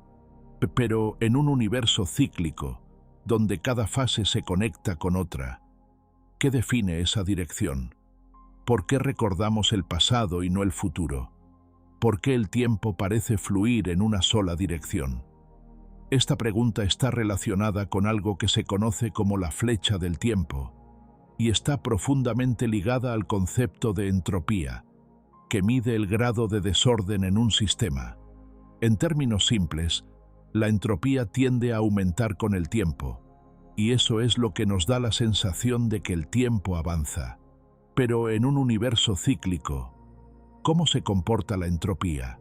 Pero en un universo cíclico, donde cada fase se conecta con otra. ¿Qué define esa dirección? ¿Por qué recordamos el pasado y no el futuro? ¿Por qué el tiempo parece fluir en una sola dirección? Esta pregunta está relacionada con algo que se conoce como la flecha del tiempo y está profundamente ligada al concepto de entropía, que mide el grado de desorden en un sistema. En términos simples, la entropía tiende a aumentar con el tiempo, y eso es lo que nos da la sensación de que el tiempo avanza. Pero en un universo cíclico, ¿cómo se comporta la entropía?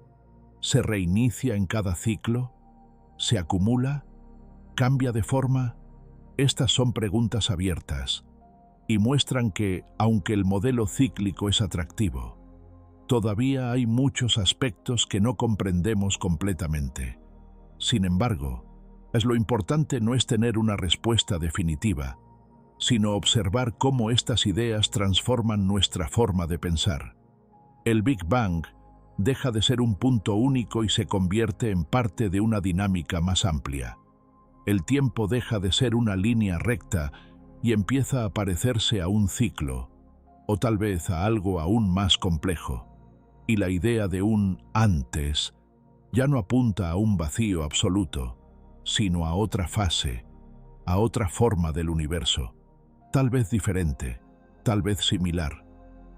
¿Se reinicia en cada ciclo? ¿Se acumula? ¿Cambia de forma? Estas son preguntas abiertas y muestran que, aunque el modelo cíclico es atractivo, todavía hay muchos aspectos que no comprendemos completamente. Sin embargo, lo importante no es tener una respuesta definitiva, sino observar cómo estas ideas transforman nuestra forma de pensar. El Big Bang deja de ser un punto único y se convierte en parte de una dinámica más amplia. El tiempo deja de ser una línea recta y empieza a parecerse a un ciclo, o tal vez a algo aún más complejo. Y la idea de un antes ya no apunta a un vacío absoluto, sino a otra fase, a otra forma del universo, tal vez diferente, tal vez similar,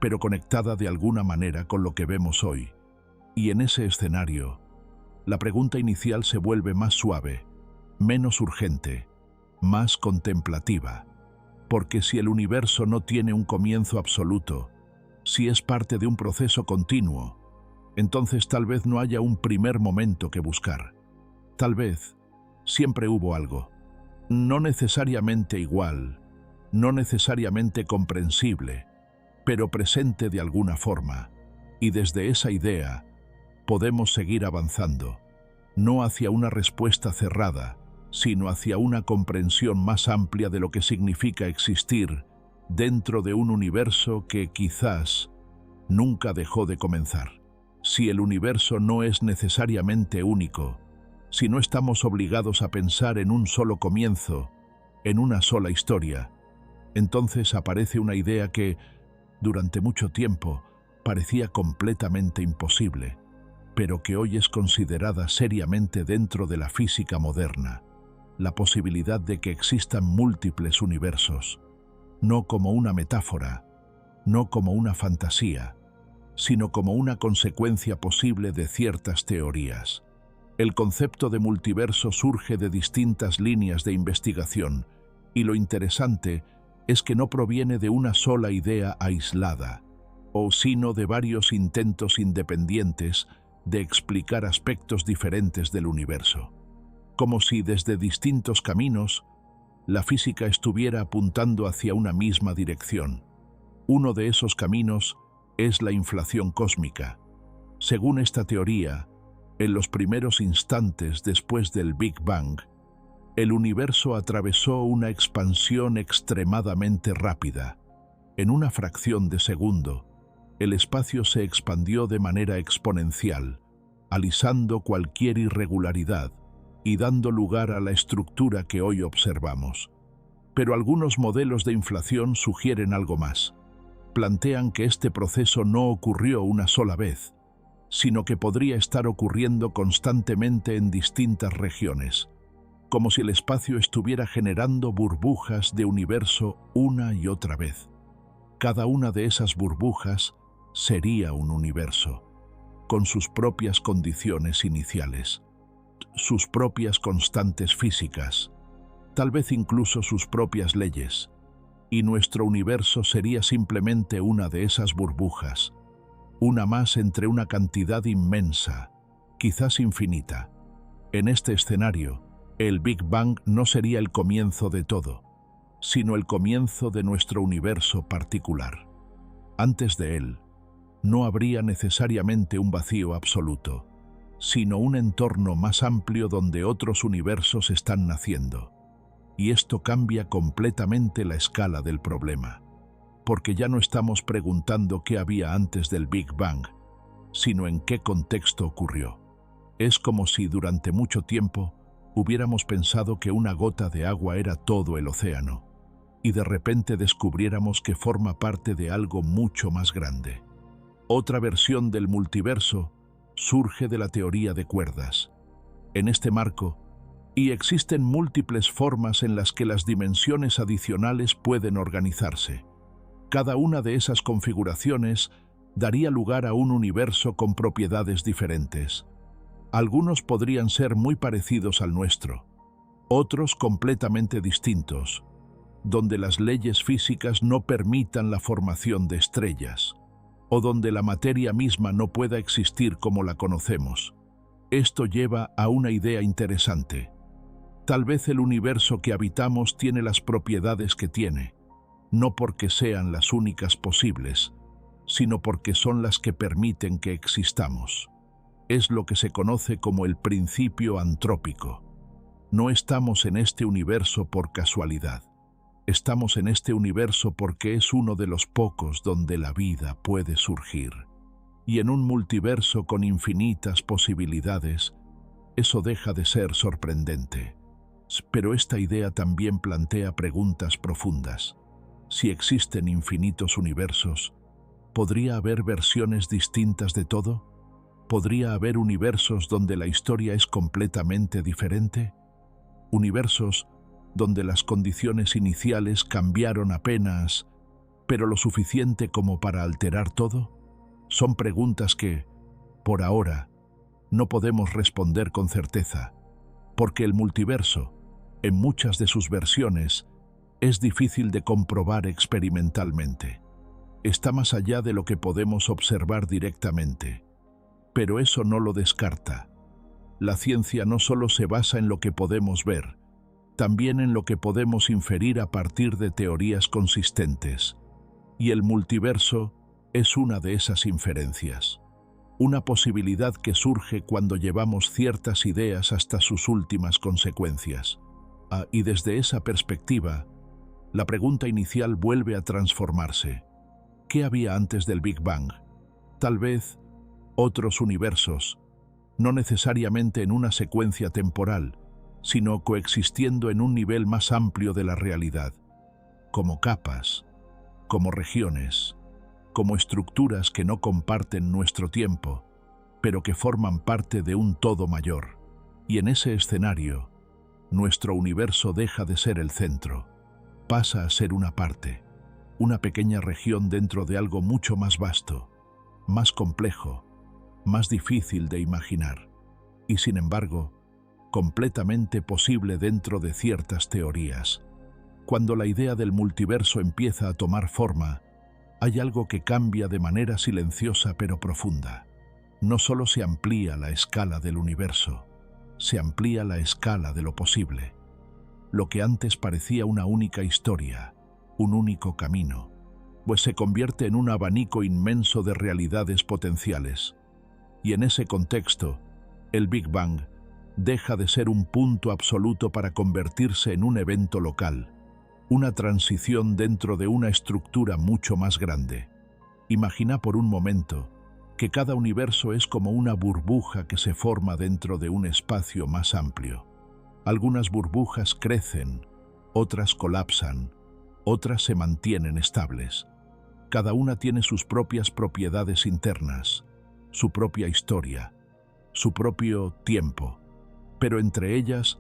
pero conectada de alguna manera con lo que vemos hoy. Y en ese escenario, la pregunta inicial se vuelve más suave, menos urgente, más contemplativa. Porque si el universo no tiene un comienzo absoluto, si es parte de un proceso continuo, entonces tal vez no haya un primer momento que buscar. Tal vez siempre hubo algo, no necesariamente igual, no necesariamente comprensible, pero presente de alguna forma, y desde esa idea podemos seguir avanzando, no hacia una respuesta cerrada, sino hacia una comprensión más amplia de lo que significa existir dentro de un universo que quizás nunca dejó de comenzar. Si el universo no es necesariamente único, si no estamos obligados a pensar en un solo comienzo, en una sola historia, entonces aparece una idea que, durante mucho tiempo, parecía completamente imposible, pero que hoy es considerada seriamente dentro de la física moderna: la posibilidad de que existan múltiples universos, no como una metáfora, no como una fantasía, sino como una consecuencia posible de ciertas teorías. El concepto de multiverso surge de distintas líneas de investigación, y lo interesante es que no proviene de una sola idea aislada, sino de varios intentos independientes de explicar aspectos diferentes del universo. Como si desde distintos caminos la física estuviera apuntando hacia una misma dirección. Uno de esos caminos es la inflación cósmica. Según esta teoría, en los primeros instantes después del Big Bang, el universo atravesó una expansión extremadamente rápida. En una fracción de segundo, el espacio se expandió de manera exponencial, alisando cualquier irregularidad y dando lugar a la estructura que hoy observamos. Pero algunos modelos de inflación sugieren algo más. Plantean que este proceso no ocurrió una sola vez, sino que podría estar ocurriendo constantemente en distintas regiones, como si el espacio estuviera generando burbujas de universo una y otra vez. Cada una de esas burbujas sería un universo, con sus propias condiciones iniciales, sus propias constantes físicas, tal vez incluso sus propias leyes, y nuestro universo sería simplemente una de esas burbujas, una más entre una cantidad inmensa, quizás infinita. En este escenario, el Big Bang no sería el comienzo de todo, sino el comienzo de nuestro universo particular. Antes de él, no habría necesariamente un vacío absoluto, sino un entorno más amplio donde otros universos están naciendo. Y esto cambia completamente la escala del problema, porque ya no estamos preguntando qué había antes del Big Bang, sino en qué contexto ocurrió. Es como si durante mucho tiempo Hubiéramos pensado que una gota de agua era todo el océano, y de repente descubriéramos que forma parte de algo mucho más grande. Otra versión del multiverso surge de la teoría de cuerdas. En este marco, y existen múltiples formas en las que las dimensiones adicionales pueden organizarse. Cada una de esas configuraciones daría lugar a un universo con propiedades diferentes. Algunos podrían ser muy parecidos al nuestro, otros completamente distintos, donde las leyes físicas no permitan la formación de estrellas, o donde la materia misma no pueda existir como la conocemos. Esto lleva a una idea interesante. Tal vez el universo que habitamos tiene las propiedades que tiene, no porque sean las únicas posibles, sino porque son las que permiten que existamos. Es lo que se conoce como el principio antrópico. No estamos en este universo por casualidad. Estamos en este universo porque es uno de los pocos donde la vida puede surgir. Y en un multiverso con infinitas posibilidades, eso deja de ser sorprendente. Pero esta idea también plantea preguntas profundas. Si existen infinitos universos, ¿podría haber versiones distintas de todo? ¿Podría haber universos donde la historia es completamente diferente? Universos donde las condiciones iniciales cambiaron apenas, pero lo suficiente como para alterar todo? Son preguntas que, por ahora, no podemos responder con certeza, porque el multiverso, en muchas de sus versiones, es difícil de comprobar experimentalmente. Está más allá de lo que podemos observar directamente. Pero eso no lo descarta. La ciencia no solo se basa en lo que podemos ver, también en lo que podemos inferir a partir de teorías consistentes. Y el multiverso es una de esas inferencias. Una posibilidad que surge cuando llevamos ciertas ideas hasta sus últimas consecuencias. Y desde esa perspectiva, la pregunta inicial vuelve a transformarse. ¿Qué había antes del Big Bang? Tal vez otros universos, no necesariamente en una secuencia temporal, sino coexistiendo en un nivel más amplio de la realidad, como capas, como regiones, como estructuras que no comparten nuestro tiempo, pero que forman parte de un todo mayor. Y en ese escenario, nuestro universo deja de ser el centro, pasa a ser una parte, una pequeña región dentro de algo mucho más vasto, más complejo, más difícil de imaginar, y sin embargo, completamente posible dentro de ciertas teorías. Cuando la idea del multiverso empieza a tomar forma, hay algo que cambia de manera silenciosa pero profunda. No solo se amplía la escala del universo, se amplía la escala de lo posible. Lo que antes parecía una única historia, un único camino, pues se convierte en un abanico inmenso de realidades potenciales. Y en ese contexto, el Big Bang deja de ser un punto absoluto para convertirse en un evento local, una transición dentro de una estructura mucho más grande. Imagina por un momento que cada universo es como una burbuja que se forma dentro de un espacio más amplio. Algunas burbujas crecen, otras colapsan, otras se mantienen estables. Cada una tiene sus propias propiedades internas, su propia historia, su propio tiempo. Pero entre ellas,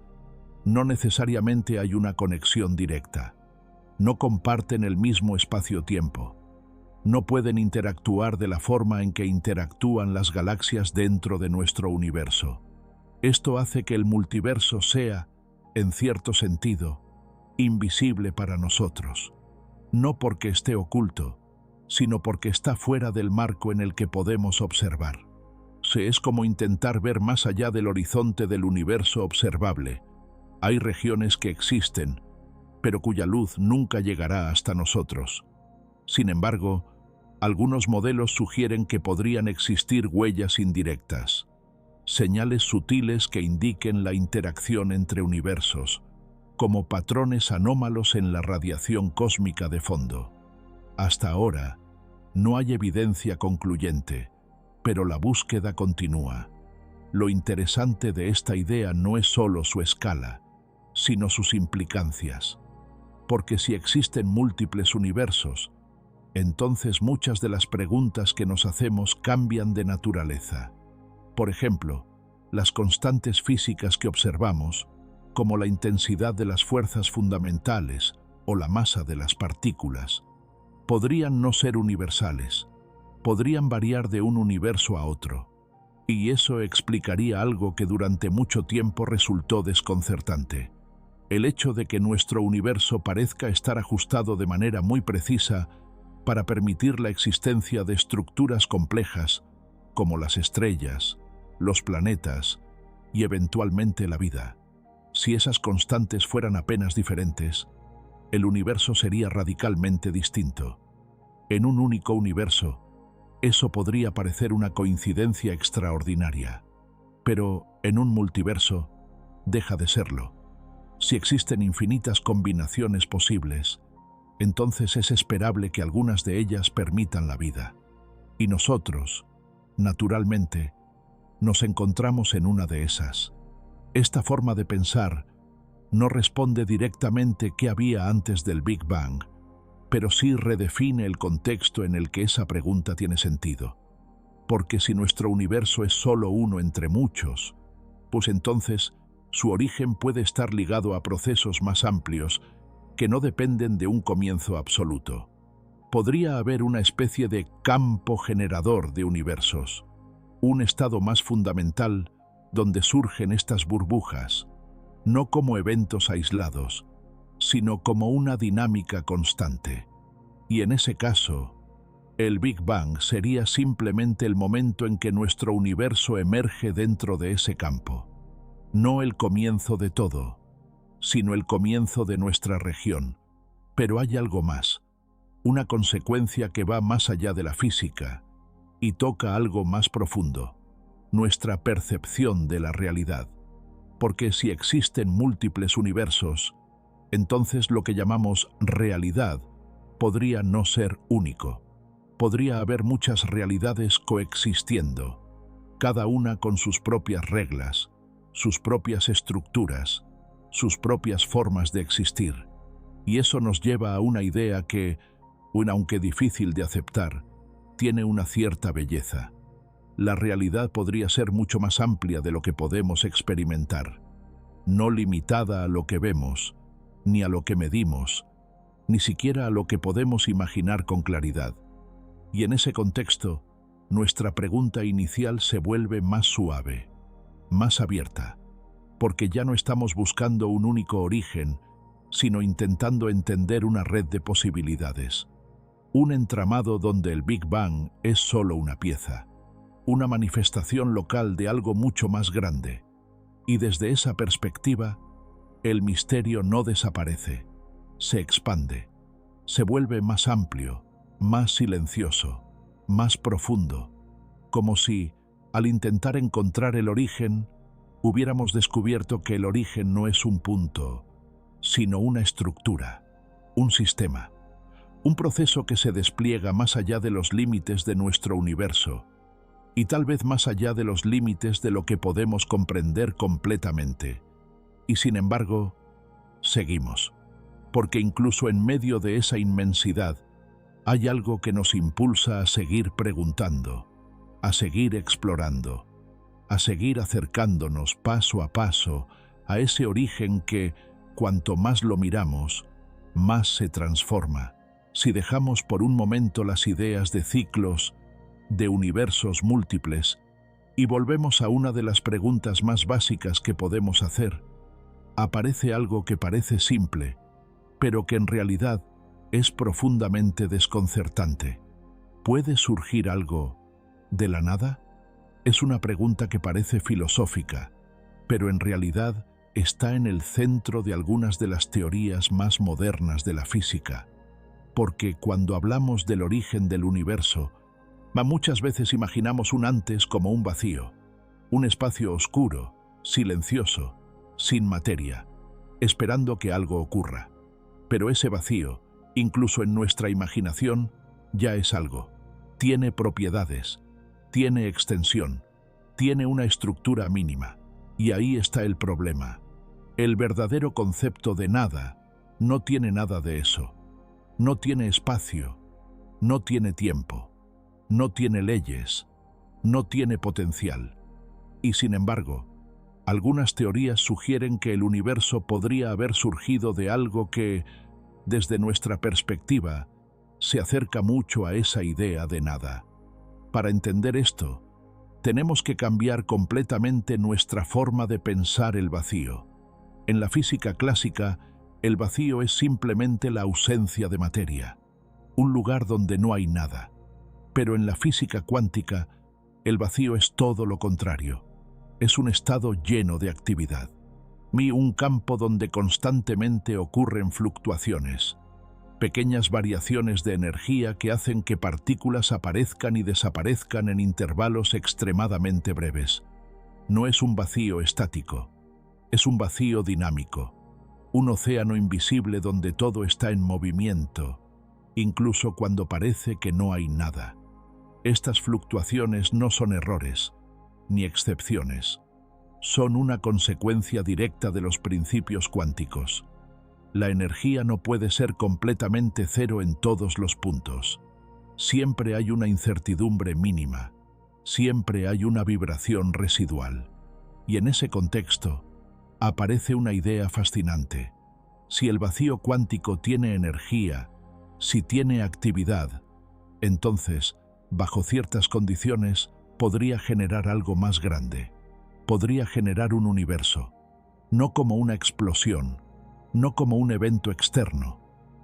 no necesariamente hay una conexión directa. No comparten el mismo espacio-tiempo. No pueden interactuar de la forma en que interactúan las galaxias dentro de nuestro universo. Esto hace que el multiverso sea, en cierto sentido, invisible para nosotros. No porque esté oculto, sino porque está fuera del marco en el que podemos observar. Es como intentar ver más allá del horizonte del universo observable. Hay regiones que existen, pero cuya luz nunca llegará hasta nosotros. Sin embargo, algunos modelos sugieren que podrían existir huellas indirectas, señales sutiles que indiquen la interacción entre universos, como patrones anómalos en la radiación cósmica de fondo. Hasta ahora, no hay evidencia concluyente, pero la búsqueda continúa. Lo interesante de esta idea no es solo su escala, sino sus implicancias. Porque si existen múltiples universos, entonces muchas de las preguntas que nos hacemos cambian de naturaleza. Por ejemplo, las constantes físicas que observamos, como la intensidad de las fuerzas fundamentales o la masa de las partículas, podrían no ser universales, podrían variar de un universo a otro, y eso explicaría algo que durante mucho tiempo resultó desconcertante: el hecho de que nuestro universo parezca estar ajustado de manera muy precisa para permitir la existencia de estructuras complejas como las estrellas, los planetas y eventualmente la vida. Si esas constantes fueran apenas diferentes, el universo sería radicalmente distinto. En un único universo, eso podría parecer una coincidencia extraordinaria, pero en un multiverso deja de serlo. Si existen infinitas combinaciones posibles, entonces es esperable que algunas de ellas permitan la vida. Y nosotros, naturalmente, nos encontramos en una de esas. Esta forma de pensar no responde directamente qué había antes del Big Bang, pero sí redefine el contexto en el que esa pregunta tiene sentido. Porque si nuestro universo es solo uno entre muchos, pues entonces su origen puede estar ligado a procesos más amplios que no dependen de un comienzo absoluto. Podría haber una especie de campo generador de universos, un estado más fundamental donde surgen estas burbujas, no como eventos aislados, sino como una dinámica constante. Y en ese caso, el Big Bang sería simplemente el momento en que nuestro universo emerge dentro de ese campo. No el comienzo de todo, sino el comienzo de nuestra región. Pero hay algo más, una consecuencia que va más allá de la física y toca algo más profundo: nuestra percepción de la realidad. Porque si existen múltiples universos, entonces lo que llamamos realidad podría no ser único. Podría haber muchas realidades coexistiendo, cada una con sus propias reglas, sus propias estructuras, sus propias formas de existir. Y eso nos lleva a una idea que, aunque difícil de aceptar, tiene una cierta belleza. La realidad podría ser mucho más amplia de lo que podemos experimentar, no limitada a lo que vemos, ni a lo que medimos, ni siquiera a lo que podemos imaginar con claridad. Y en ese contexto, nuestra pregunta inicial se vuelve más suave, más abierta, porque ya no estamos buscando un único origen, sino intentando entender una red de posibilidades, un entramado donde el Big Bang es solo una pieza, una manifestación local de algo mucho más grande. Y desde esa perspectiva, el misterio no desaparece, se expande, se vuelve más amplio, más silencioso, más profundo, como si, al intentar encontrar el origen, hubiéramos descubierto que el origen no es un punto, sino una estructura, un sistema, un proceso que se despliega más allá de los límites de nuestro universo, y tal vez más allá de los límites de lo que podemos comprender completamente. Y sin embargo, seguimos, porque incluso en medio de esa inmensidad, hay algo que nos impulsa a seguir preguntando, a seguir explorando, a seguir acercándonos paso a paso a ese origen que, cuanto más lo miramos, más se transforma. Si dejamos por un momento las ideas de ciclos, de universos múltiples, y volvemos a una de las preguntas más básicas que podemos hacer, aparece algo que parece simple, pero que en realidad es profundamente desconcertante. ¿Puede surgir algo de la nada? Es una pregunta que parece filosófica, pero en realidad está en el centro de algunas de las teorías más modernas de la física. Porque cuando hablamos del origen del universo, muchas veces imaginamos un antes como un vacío, un espacio oscuro, silencioso, sin materia, esperando que algo ocurra. Pero ese vacío, incluso en nuestra imaginación, ya es algo. Tiene propiedades, tiene extensión, tiene una estructura mínima. Y ahí está el problema. El verdadero concepto de nada no tiene nada de eso. No tiene espacio, no tiene tiempo, no tiene leyes, no tiene potencial. Y sin embargo, algunas teorías sugieren que el universo podría haber surgido de algo que, desde nuestra perspectiva, se acerca mucho a esa idea de nada. Para entender esto, tenemos que cambiar completamente nuestra forma de pensar el vacío. En la física clásica, el vacío es simplemente la ausencia de materia, un lugar donde no hay nada. Pero en la física cuántica, el vacío es todo lo contrario. Es un estado lleno de actividad. Un campo donde constantemente ocurren fluctuaciones, pequeñas variaciones de energía que hacen que partículas aparezcan y desaparezcan en intervalos extremadamente breves. No es un vacío estático, es un vacío dinámico, un océano invisible donde todo está en movimiento, incluso cuando parece que no hay nada. Estas fluctuaciones no son errores, ni excepciones. Son una consecuencia directa de los principios cuánticos. La energía no puede ser completamente cero en todos los puntos. Siempre hay una incertidumbre mínima. Siempre hay una vibración residual. Y en ese contexto, aparece una idea fascinante. Si el vacío cuántico tiene energía, si tiene actividad, entonces, bajo ciertas condiciones, podría generar algo más grande. Podría generar un universo, no como una explosión, no como un evento externo,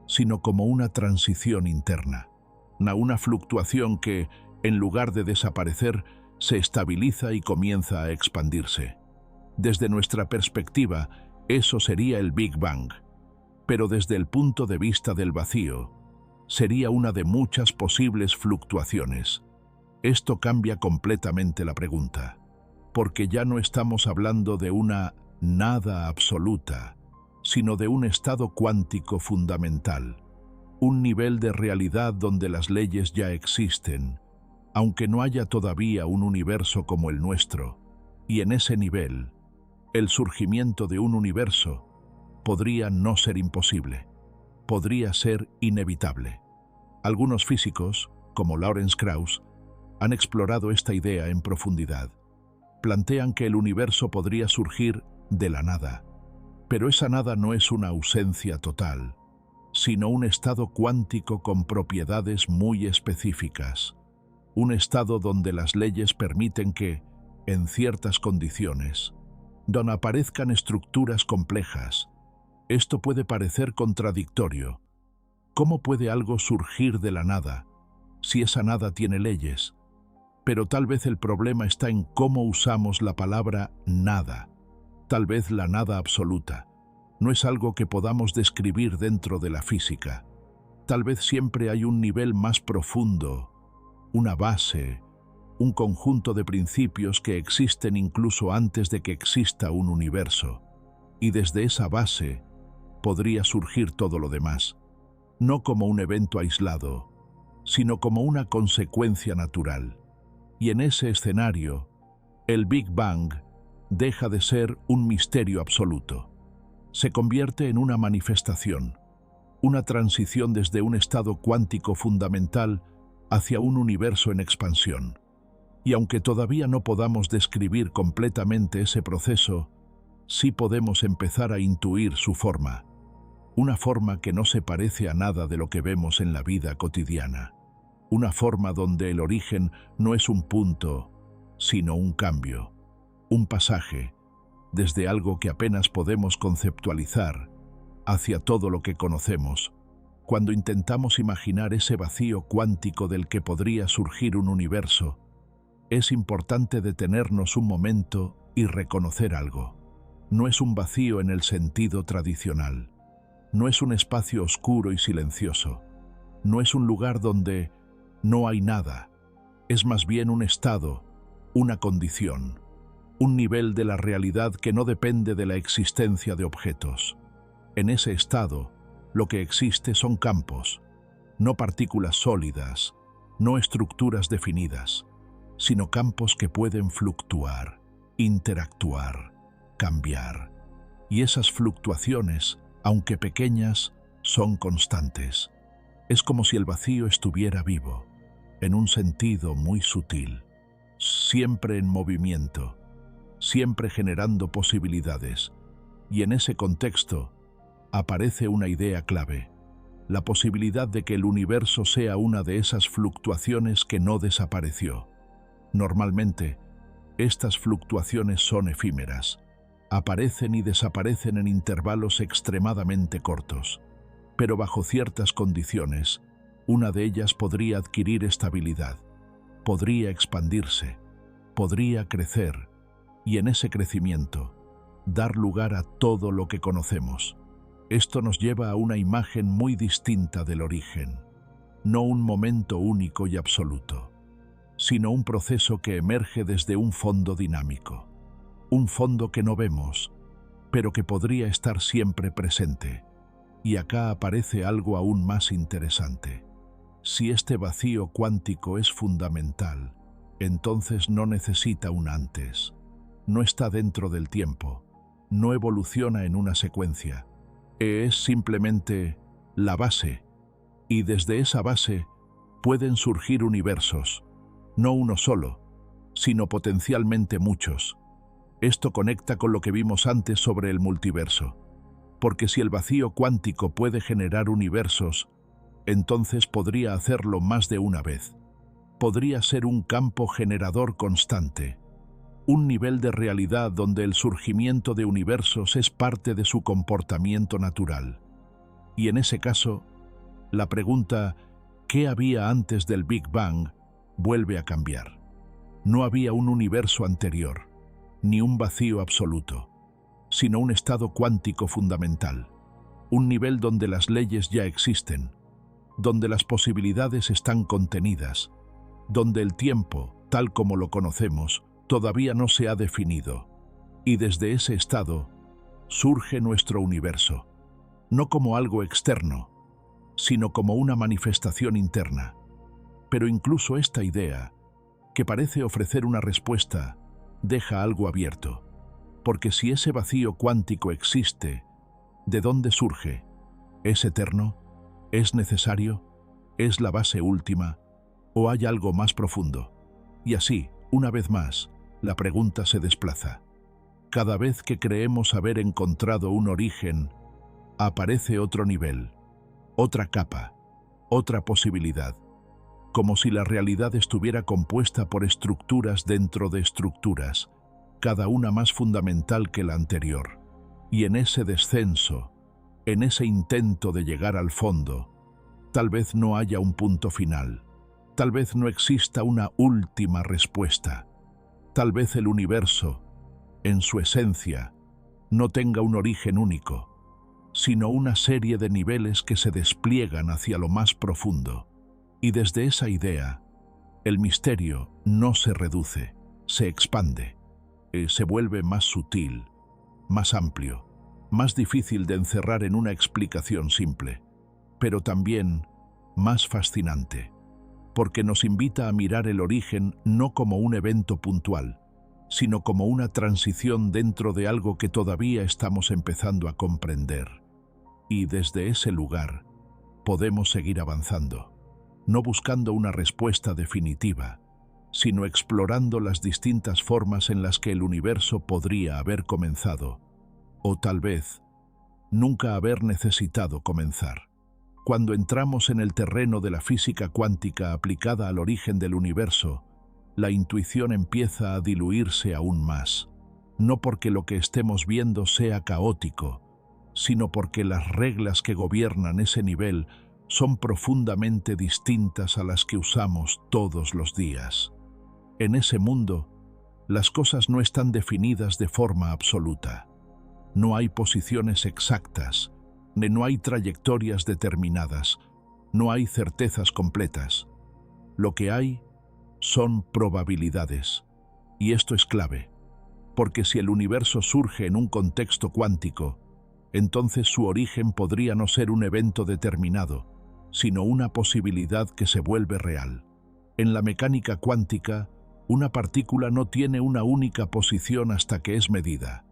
sino como una transición interna, una fluctuación que, en lugar de desaparecer, se estabiliza y comienza a expandirse. Desde nuestra perspectiva, eso sería el Big Bang, pero desde el punto de vista del vacío, sería una de muchas posibles fluctuaciones. Esto cambia completamente la pregunta, porque ya no estamos hablando de una nada absoluta, sino de un estado cuántico fundamental, un nivel de realidad donde las leyes ya existen, aunque no haya todavía un universo como el nuestro, y en ese nivel, el surgimiento de un universo podría no ser imposible, podría ser inevitable. Algunos físicos, como Lawrence Krauss, han explorado esta idea en profundidad. Plantean que el universo podría surgir de la nada, pero esa nada no es una ausencia total, sino un estado cuántico con propiedades muy específicas, un estado donde las leyes permiten que, en ciertas condiciones, donde aparezcan estructuras complejas. Esto puede parecer contradictorio. ¿Cómo puede algo surgir de la nada, si esa nada tiene leyes? Pero tal vez el problema está en cómo usamos la palabra nada. Tal vez la nada absoluta no es algo que podamos describir dentro de la física. Tal vez siempre hay un nivel más profundo, una base, un conjunto de principios que existen incluso antes de que exista un universo. Y desde esa base podría surgir todo lo demás, no como un evento aislado, sino como una consecuencia natural. Y en ese escenario, el Big Bang deja de ser un misterio absoluto. Se convierte en una manifestación, una transición desde un estado cuántico fundamental hacia un universo en expansión. Y aunque todavía no podamos describir completamente ese proceso, sí podemos empezar a intuir su forma, una forma que no se parece a nada de lo que vemos en la vida cotidiana. Una forma donde el origen no es un punto, sino un cambio, un pasaje, desde algo que apenas podemos conceptualizar, hacia todo lo que conocemos. Cuando intentamos imaginar ese vacío cuántico del que podría surgir un universo, es importante detenernos un momento y reconocer algo. No es un vacío en el sentido tradicional. No es un espacio oscuro y silencioso. No es un lugar donde no hay nada, es más bien un estado, una condición, un nivel de la realidad que no depende de la existencia de objetos. En ese estado, lo que existe son campos, no partículas sólidas, no estructuras definidas, sino campos que pueden fluctuar, interactuar, cambiar. Y esas fluctuaciones, aunque pequeñas, son constantes. Es como si el vacío estuviera vivo, en un sentido muy sutil, siempre en movimiento, siempre generando posibilidades. Y en ese contexto aparece una idea clave: la posibilidad de que el universo sea una de esas fluctuaciones que no desapareció. Normalmente, estas fluctuaciones son efímeras, aparecen y desaparecen en intervalos extremadamente cortos, pero bajo ciertas condiciones, una de ellas podría adquirir estabilidad, podría expandirse, podría crecer, y en ese crecimiento, dar lugar a todo lo que conocemos. Esto nos lleva a una imagen muy distinta del origen, no un momento único y absoluto, sino un proceso que emerge desde un fondo dinámico, un fondo que no vemos, pero que podría estar siempre presente. Y acá aparece algo aún más interesante. Si este vacío cuántico es fundamental, entonces no necesita un antes, no está dentro del tiempo, no evoluciona en una secuencia, es simplemente la base, y desde esa base pueden surgir universos, no uno solo, sino potencialmente muchos. Esto conecta con lo que vimos antes sobre el multiverso, porque si el vacío cuántico puede generar universos, entonces podría hacerlo más de una vez. Podría ser un campo generador constante, un nivel de realidad donde el surgimiento de universos es parte de su comportamiento natural. Y en ese caso, la pregunta ¿qué había antes del Big Bang? Vuelve a cambiar. No había un universo anterior, ni un vacío absoluto, sino un estado cuántico fundamental, un nivel donde las leyes ya existen, donde las posibilidades están contenidas, donde el tiempo, tal como lo conocemos, todavía no se ha definido, y desde ese estado surge nuestro universo, no como algo externo, sino como una manifestación interna. Pero incluso esta idea, que parece ofrecer una respuesta, deja algo abierto, porque si ese vacío cuántico existe, ¿de dónde surge? ¿Es eterno? ¿Es necesario? ¿Es la base última? ¿O hay algo más profundo? Y así, una vez más, la pregunta se desplaza. Cada vez que creemos haber encontrado un origen, aparece otro nivel, otra capa, otra posibilidad, como si la realidad estuviera compuesta por estructuras dentro de estructuras, cada una más fundamental que la anterior. Y en ese descenso, en ese intento de llegar al fondo, tal vez no haya un punto final, tal vez no exista una última respuesta, tal vez el universo, en su esencia, no tenga un origen único, sino una serie de niveles que se despliegan hacia lo más profundo. Y desde esa idea, el misterio no se reduce, se expande, se vuelve más sutil, más amplio, más difícil de encerrar en una explicación simple, pero también más fascinante, porque nos invita a mirar el origen no como un evento puntual, sino como una transición dentro de algo que todavía estamos empezando a comprender. Y desde ese lugar podemos seguir avanzando, no buscando una respuesta definitiva, sino explorando las distintas formas en las que el universo podría haber comenzado, o tal vez nunca haber necesitado comenzar. Cuando entramos en el terreno de la física cuántica aplicada al origen del universo, la intuición empieza a diluirse aún más, no porque lo que estemos viendo sea caótico, sino porque las reglas que gobiernan ese nivel son profundamente distintas a las que usamos todos los días. En ese mundo, las cosas no están definidas de forma absoluta. No hay posiciones exactas, no hay trayectorias determinadas, no hay certezas completas. Lo que hay son probabilidades. Y esto es clave, porque si el universo surge en un contexto cuántico, entonces su origen podría no ser un evento determinado, sino una posibilidad que se vuelve real. En la mecánica cuántica, Una partícula no tiene una única posición hasta que es medida.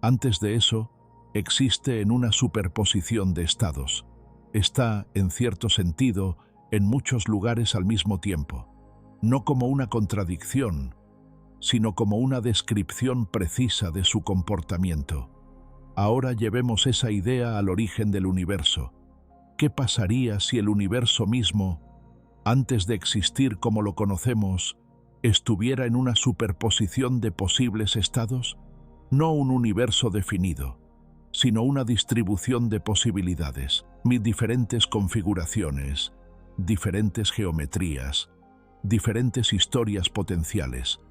Antes de eso, existe en una superposición de estados. Está, en cierto sentido, en muchos lugares al mismo tiempo, no como una contradicción, sino como una descripción precisa de su comportamiento. Ahora llevemos esa idea al origen del universo. ¿Qué pasaría si el universo mismo, antes de existir como lo conocemos, estuviera en una superposición de posibles estados? No un universo definido, sino una distribución de posibilidades, diferentes configuraciones, diferentes geometrías, diferentes historias potenciales,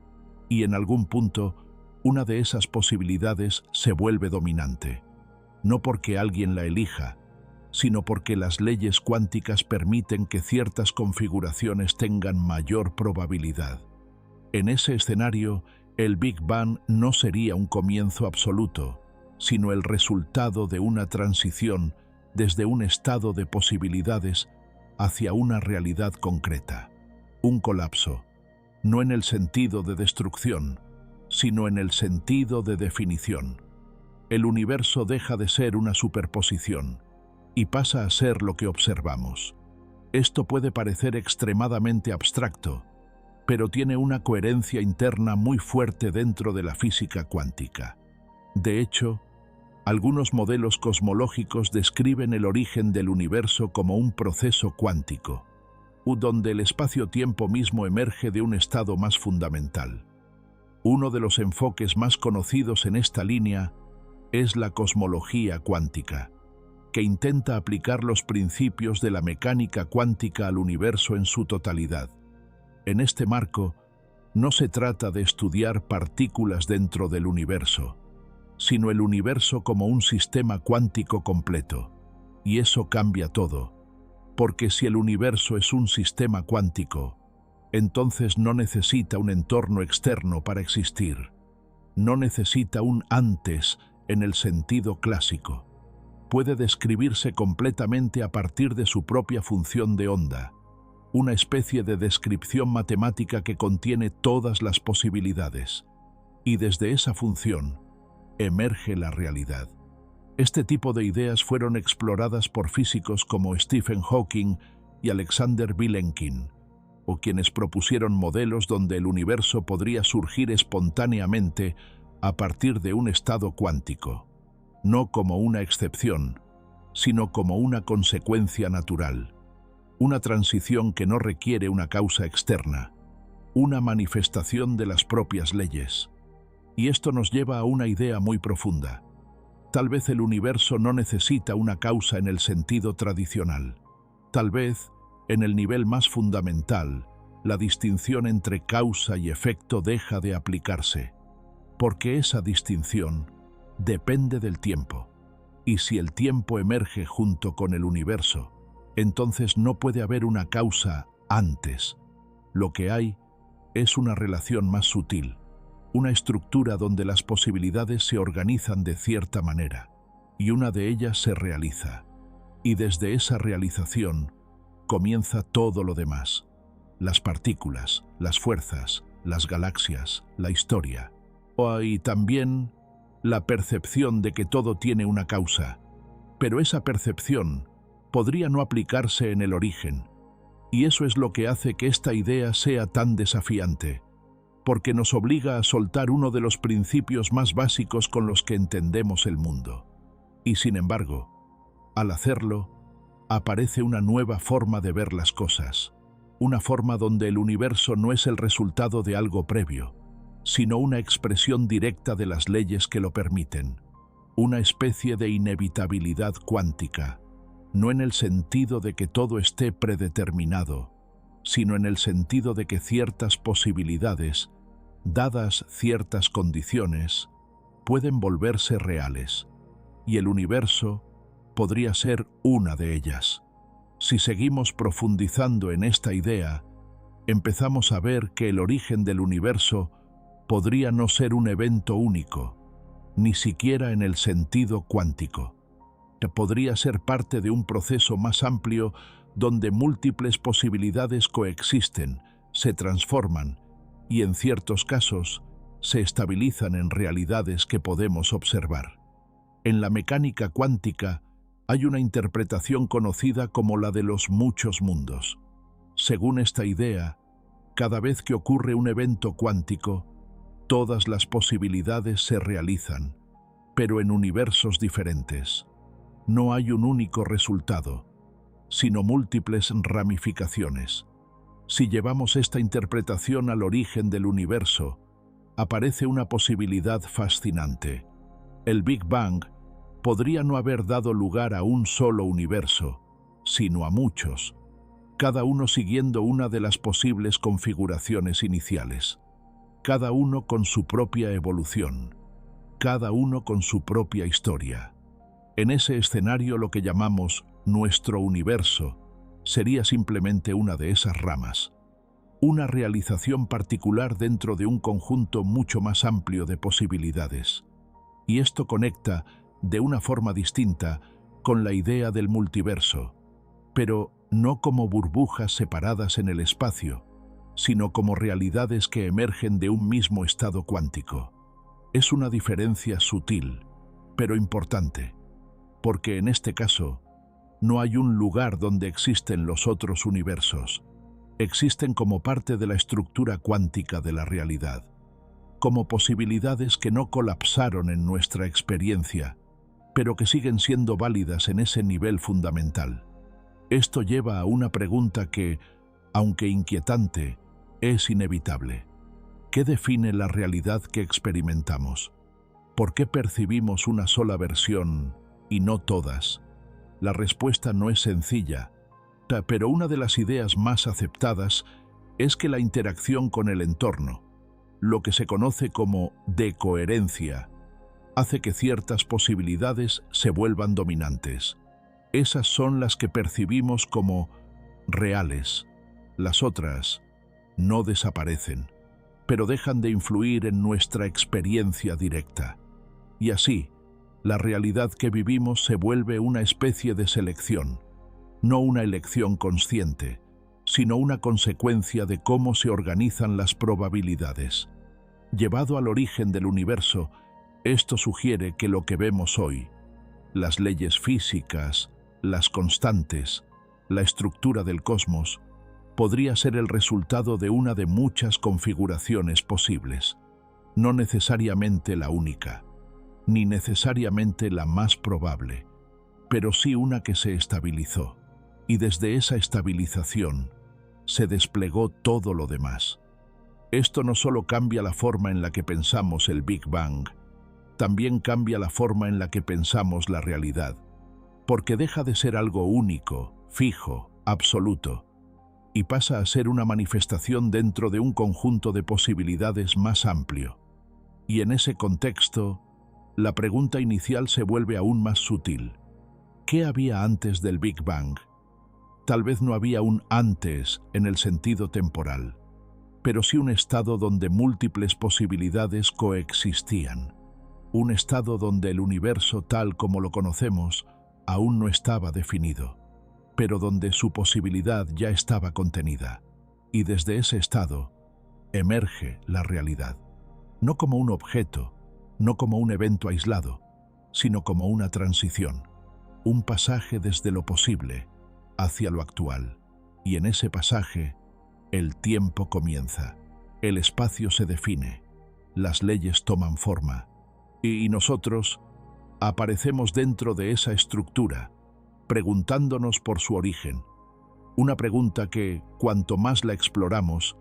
y en algún punto, una de esas posibilidades se vuelve dominante, no porque alguien la elija, sino porque las leyes cuánticas permiten que ciertas configuraciones tengan mayor probabilidad. En ese escenario, el Big Bang no sería un comienzo absoluto, sino el resultado de una transición desde un estado de posibilidades hacia una realidad concreta. Un colapso, no en el sentido de destrucción, sino en el sentido de definición. El universo deja de ser una superposición y pasa a ser lo que observamos. Esto puede parecer extremadamente abstracto, pero tiene una coherencia interna muy fuerte dentro de la física cuántica. De hecho, algunos modelos cosmológicos describen el origen del universo como un proceso cuántico, donde el espacio-tiempo mismo emerge de un estado más fundamental. Uno de los enfoques más conocidos en esta línea es la cosmología cuántica, que intenta aplicar los principios de la mecánica cuántica al universo en su totalidad. En este marco, no se trata de estudiar partículas dentro del universo, sino el universo como un sistema cuántico completo. Y eso cambia todo, porque si el universo es un sistema cuántico, entonces no necesita un entorno externo para existir. No necesita un antes en el sentido clásico. Puede describirse completamente a partir de su propia función de onda, una especie de descripción matemática que contiene todas las posibilidades, y desde esa función emerge la realidad. Este tipo de ideas fueron exploradas por físicos como Stephen Hawking y Alexander Vilenkin, o quienes propusieron modelos donde el universo podría surgir espontáneamente a partir de un estado cuántico, no como una excepción, sino como una consecuencia natural, una transición que no requiere una causa externa, una manifestación de las propias leyes. Y esto nos lleva a una idea muy profunda. Tal vez el universo no necesita una causa en el sentido tradicional. Tal vez, en el nivel más fundamental, la distinción entre causa y efecto deja de aplicarse, porque esa distinción depende del tiempo. Y si el tiempo emerge junto con el universo, entonces no puede haber una causa antes. Lo que hay es una relación más sutil, una estructura donde las posibilidades se organizan de cierta manera, y una de ellas se realiza. Y desde esa realización comienza todo lo demás: las partículas, las fuerzas, las galaxias, la historia. Y también la percepción de que todo tiene una causa. Pero esa percepción podría no aplicarse en el origen, y eso es lo que hace que esta idea sea tan desafiante, porque nos obliga a soltar uno de los principios más básicos con los que entendemos el mundo. Y sin embargo, al hacerlo, aparece una nueva forma de ver las cosas, una forma donde el universo no es el resultado de algo previo, sino una expresión directa de las leyes que lo permiten, una especie de inevitabilidad cuántica, no en el sentido de que todo esté predeterminado, sino en el sentido de que ciertas posibilidades, dadas ciertas condiciones, pueden volverse reales, y el universo podría ser una de ellas. Si seguimos profundizando en esta idea, empezamos a ver que el origen del universo podría no ser un evento único, ni siquiera en el sentido cuántico. Podría ser parte de un proceso más amplio donde múltiples posibilidades coexisten, se transforman y en ciertos casos se estabilizan en realidades que podemos observar. En la mecánica cuántica hay una interpretación conocida como la de los muchos mundos. Según esta idea, cada vez que ocurre un evento cuántico, todas las posibilidades se realizan, pero en universos diferentes. No hay un único resultado, sino múltiples ramificaciones. Si llevamos esta interpretación al origen del universo, aparece una posibilidad fascinante. El Big Bang podría no haber dado lugar a un solo universo, sino a muchos, cada uno siguiendo una de las posibles configuraciones iniciales, cada uno con su propia evolución, cada uno con su propia historia. En ese escenario, lo que llamamos nuestro universo sería simplemente una de esas ramas, una realización particular dentro de un conjunto mucho más amplio de posibilidades. Y esto conecta, de una forma distinta, con la idea del multiverso, pero no como burbujas separadas en el espacio, sino como realidades que emergen de un mismo estado cuántico. Es una diferencia sutil, pero importante, porque en este caso no hay un lugar donde existen los otros universos. Existen como parte de la estructura cuántica de la realidad, como posibilidades que no colapsaron en nuestra experiencia, pero que siguen siendo válidas en ese nivel fundamental. Esto lleva a una pregunta que, aunque inquietante, es inevitable. ¿Qué define la realidad que experimentamos? ¿Por qué percibimos una sola versión y no todas? La respuesta no es sencilla, pero una de las ideas más aceptadas es que la interacción con el entorno, lo que se conoce como decoherencia, hace que ciertas posibilidades se vuelvan dominantes. Esas son las que percibimos como reales. Las otras no desaparecen, pero dejan de influir en nuestra experiencia directa. Y así, la realidad que vivimos se vuelve una especie de selección, no una elección consciente, sino una consecuencia de cómo se organizan las probabilidades. Llevado al origen del universo, esto sugiere que lo que vemos hoy, las leyes físicas, las constantes, la estructura del cosmos, podría ser el resultado de una de muchas configuraciones posibles, no necesariamente la única, ni necesariamente la más probable, pero sí una que se estabilizó, y desde esa estabilización se desplegó todo lo demás. Esto no solo cambia la forma en la que pensamos el Big Bang, también cambia la forma en la que pensamos la realidad, porque deja de ser algo único, fijo, absoluto, y pasa a ser una manifestación dentro de un conjunto de posibilidades más amplio. Y en ese contexto, la pregunta inicial se vuelve aún más sutil. ¿Qué había antes del Big Bang? Tal vez no había un antes en el sentido temporal, pero sí un estado donde múltiples posibilidades coexistían. Un estado donde el universo tal como lo conocemos aún no estaba definido, pero donde su posibilidad ya estaba contenida. Y desde ese estado emerge la realidad, no como un objeto, no como un evento aislado, sino como una transición, un pasaje desde lo posible hacia lo actual. Y en ese pasaje, el tiempo comienza, el espacio se define, las leyes toman forma, y nosotros aparecemos dentro de esa estructura, preguntándonos por su origen. Una pregunta que, cuanto más la exploramos,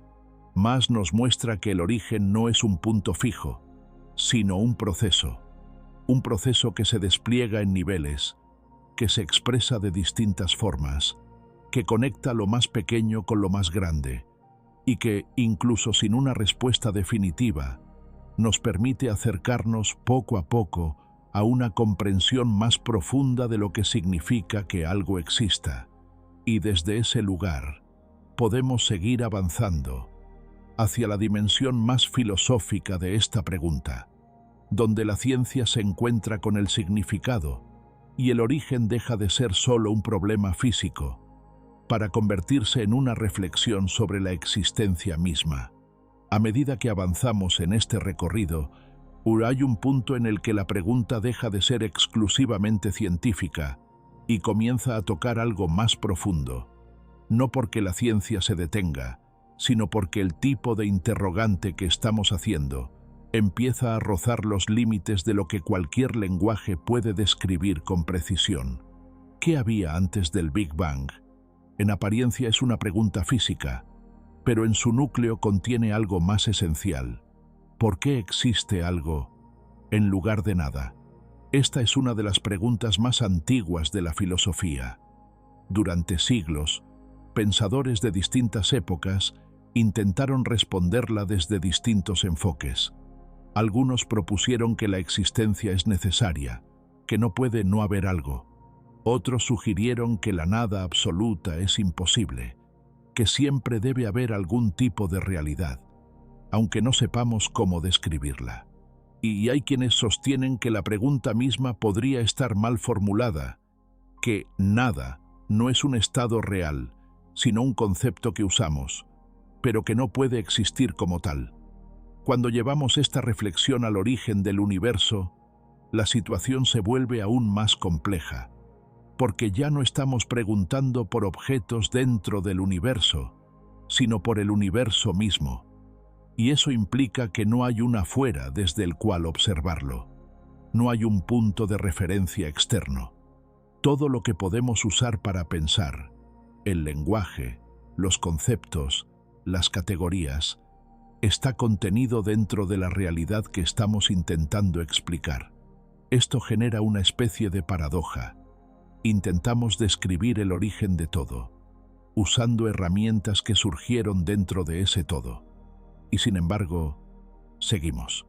más nos muestra que el origen no es un punto fijo, sino un proceso que se despliega en niveles, que se expresa de distintas formas, que conecta lo más pequeño con lo más grande, y que, incluso sin una respuesta definitiva, nos permite acercarnos poco a poco a una comprensión más profunda de lo que significa que algo exista. Y desde ese lugar podemos seguir avanzando hacia la dimensión más filosófica de esta pregunta, donde la ciencia se encuentra con el significado y el origen deja de ser solo un problema físico para convertirse en una reflexión sobre la existencia misma. A medida que avanzamos en este recorrido, hay un punto en el que la pregunta deja de ser exclusivamente científica y comienza a tocar algo más profundo, no porque la ciencia se detenga, sino porque el tipo de interrogante que estamos haciendo empieza a rozar los límites de lo que cualquier lenguaje puede describir con precisión. ¿Qué había antes del Big Bang? En apariencia es una pregunta física, pero en su núcleo contiene algo más esencial. ¿Por qué existe algo en lugar de nada? Esta es una de las preguntas más antiguas de la filosofía. Durante siglos, pensadores de distintas épocas intentaron responderla desde distintos enfoques. Algunos propusieron que la existencia es necesaria, que no puede no haber algo. Otros sugirieron que la nada absoluta es imposible, que siempre debe haber algún tipo de realidad, aunque no sepamos cómo describirla. Y hay quienes sostienen que la pregunta misma podría estar mal formulada, que nada no es un estado real, sino un concepto que usamos, pero que no puede existir como tal. Cuando llevamos esta reflexión al origen del universo, la situación se vuelve aún más compleja, porque ya no estamos preguntando por objetos dentro del universo, sino por el universo mismo. Y eso implica que no hay un afuera desde el cual observarlo. No hay un punto de referencia externo. Todo lo que podemos usar para pensar, el lenguaje, los conceptos, las categorías, está contenido dentro de la realidad que estamos intentando explicar. Esto genera una especie de paradoja. Intentamos describir el origen de todo, usando herramientas que surgieron dentro de ese todo. Y sin embargo, seguimos.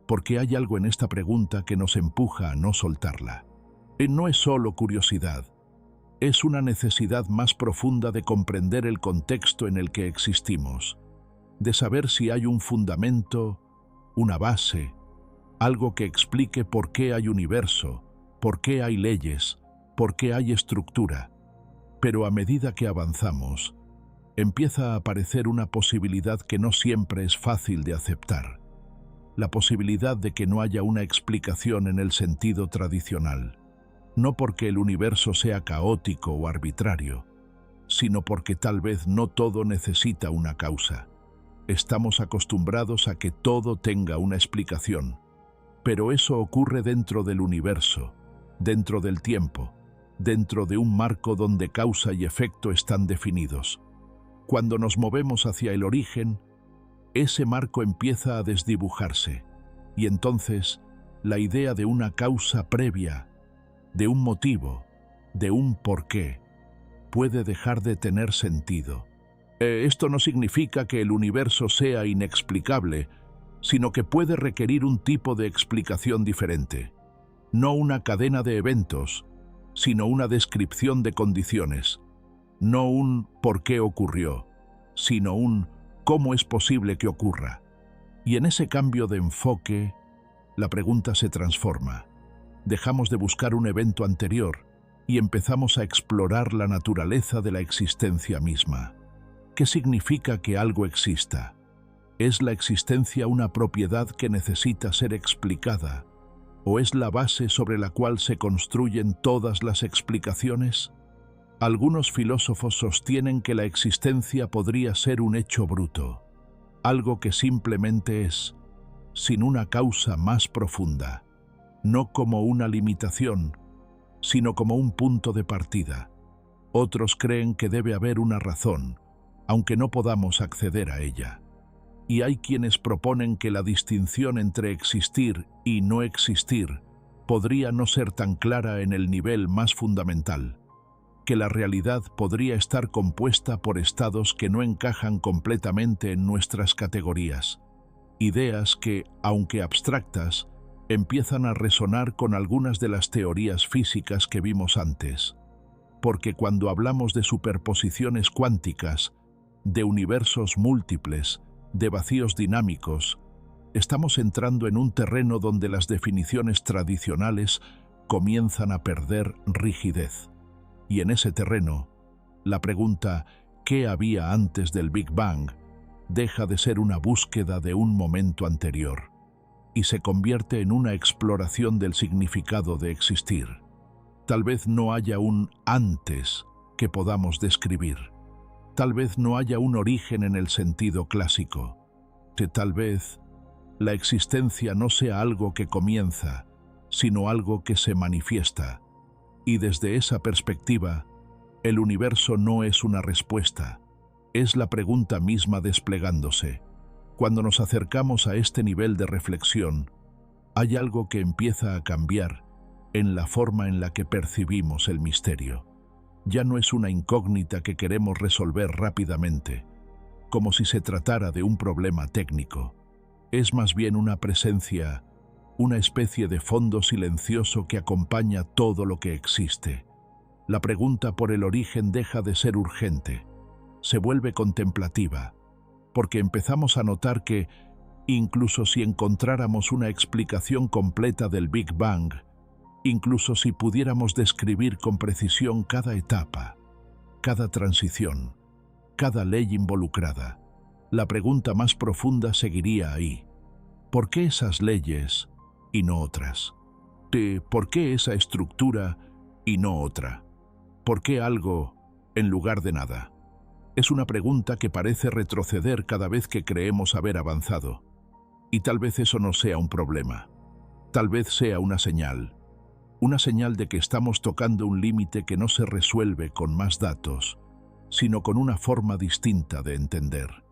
Porque hay algo en esta pregunta que nos empuja a no soltarla. No es solo curiosidad, es una necesidad más profunda de comprender el contexto en el que existimos, de saber si hay un fundamento, una base, algo que explique por qué hay universo, por qué hay leyes, por qué hay estructura. Pero a medida que avanzamos, empieza a aparecer una posibilidad que no siempre es fácil de aceptar. La posibilidad de que no haya una explicación en el sentido tradicional. No porque el universo sea caótico o arbitrario, sino porque tal vez no todo necesita una causa. Estamos acostumbrados a que todo tenga una explicación, pero eso ocurre dentro del universo, dentro del tiempo, dentro de un marco donde causa y efecto están definidos. Cuando nos movemos hacia el origen, ese marco empieza a desdibujarse, y entonces la idea de una causa previa, de un motivo, de un porqué, puede dejar de tener sentido. Esto no significa que el universo sea inexplicable, sino que puede requerir un tipo de explicación diferente. No una cadena de eventos, sino una descripción de condiciones. No un por qué ocurrió, sino un cómo es posible que ocurra. Y en ese cambio de enfoque, la pregunta se transforma. Dejamos de buscar un evento anterior y empezamos a explorar la naturaleza de la existencia misma. ¿Qué significa que algo exista? ¿Es la existencia una propiedad que necesita ser explicada? ¿O es la base sobre la cual se construyen todas las explicaciones? Algunos filósofos sostienen que la existencia podría ser un hecho bruto, algo que simplemente es, sin una causa más profunda, no como una limitación, sino como un punto de partida. Otros creen que debe haber una razón, aunque no podamos acceder a ella. Y hay quienes proponen que la distinción entre existir y no existir podría no ser tan clara en el nivel más fundamental, que la realidad podría estar compuesta por estados que no encajan completamente en nuestras categorías, ideas que, aunque abstractas, empiezan a resonar con algunas de las teorías físicas que vimos antes. Porque cuando hablamos de superposiciones cuánticas, de universos múltiples, de vacíos dinámicos, estamos entrando en un terreno donde las definiciones tradicionales comienzan a perder rigidez. Y en ese terreno, la pregunta ¿qué había antes del Big Bang? deja de ser una búsqueda de un momento anterior y se convierte en una exploración del significado de existir. Tal vez no haya un antes que podamos describir. Tal vez no haya un origen en el sentido clásico. Que tal vez la existencia no sea algo que comienza, sino algo que se manifiesta. Y desde esa perspectiva, el universo no es una respuesta, es la pregunta misma desplegándose. Cuando nos acercamos a este nivel de reflexión, hay algo que empieza a cambiar en la forma en la que percibimos el misterio. Ya no es una incógnita que queremos resolver rápidamente, como si se tratara de un problema técnico. Es más bien una presencia, una especie de fondo silencioso que acompaña todo lo que existe. La pregunta por el origen deja de ser urgente, se vuelve contemplativa, porque empezamos a notar que, incluso si encontráramos una explicación completa del Big Bang, incluso si pudiéramos describir con precisión cada etapa, cada transición, cada ley involucrada, la pregunta más profunda seguiría ahí. ¿Por qué esas leyes y no otras? ¿Por qué esa estructura y no otra? ¿Por qué algo en lugar de nada? Es una pregunta que parece retroceder cada vez que creemos haber avanzado. Y tal vez eso no sea un problema. Tal vez sea una señal de que estamos tocando un límite que no se resuelve con más datos, sino con una forma distinta de entender.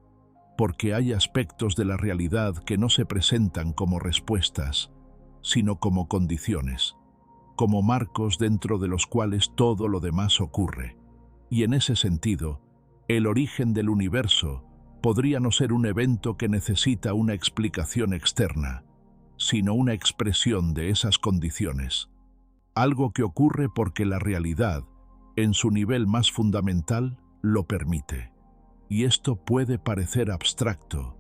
Porque hay aspectos de la realidad que no se presentan como respuestas, sino como condiciones, como marcos dentro de los cuales todo lo demás ocurre. Y en ese sentido, el origen del universo podría no ser un evento que necesita una explicación externa, sino una expresión de esas condiciones. Algo que ocurre porque la realidad, en su nivel más fundamental, lo permite. Y esto puede parecer abstracto,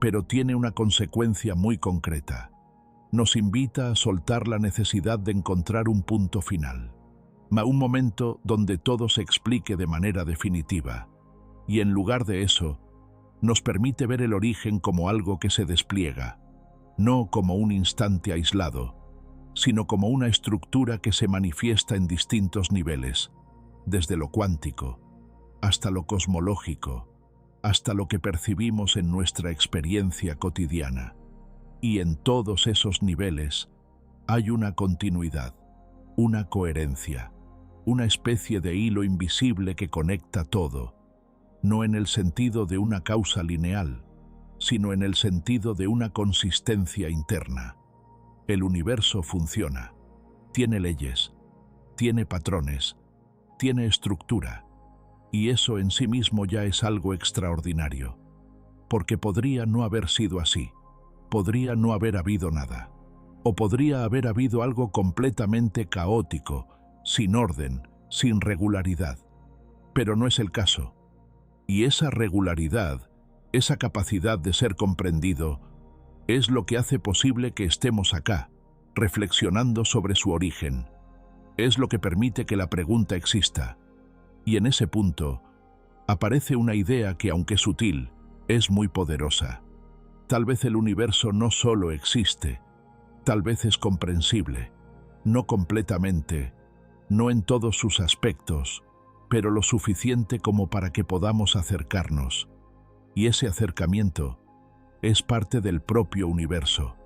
pero tiene una consecuencia muy concreta. Nos invita a soltar la necesidad de encontrar un punto final, un momento donde todo se explique de manera definitiva. Y en lugar de eso, nos permite ver el origen como algo que se despliega, no como un instante aislado, sino como una estructura que se manifiesta en distintos niveles, desde lo cuántico, hasta lo cosmológico, hasta lo que percibimos en nuestra experiencia cotidiana. Y en todos esos niveles hay una continuidad, una coherencia, una especie de hilo invisible que conecta todo, no en el sentido de una causa lineal, sino en el sentido de una consistencia interna. El universo funciona, tiene leyes, tiene patrones, tiene estructura, y eso en sí mismo ya es algo extraordinario, porque podría no haber sido así, podría no haber habido nada, o podría haber habido algo completamente caótico, sin orden, sin regularidad, pero no es el caso. Y esa regularidad, esa capacidad de ser comprendido, es lo que hace posible que estemos acá, reflexionando sobre su origen. Es lo que permite que la pregunta exista. Y en ese punto, aparece una idea que, aunque sutil, es muy poderosa. Tal vez el universo no solo existe, tal vez es comprensible, no completamente, no en todos sus aspectos, pero lo suficiente como para que podamos acercarnos. Y ese acercamiento es parte del propio universo.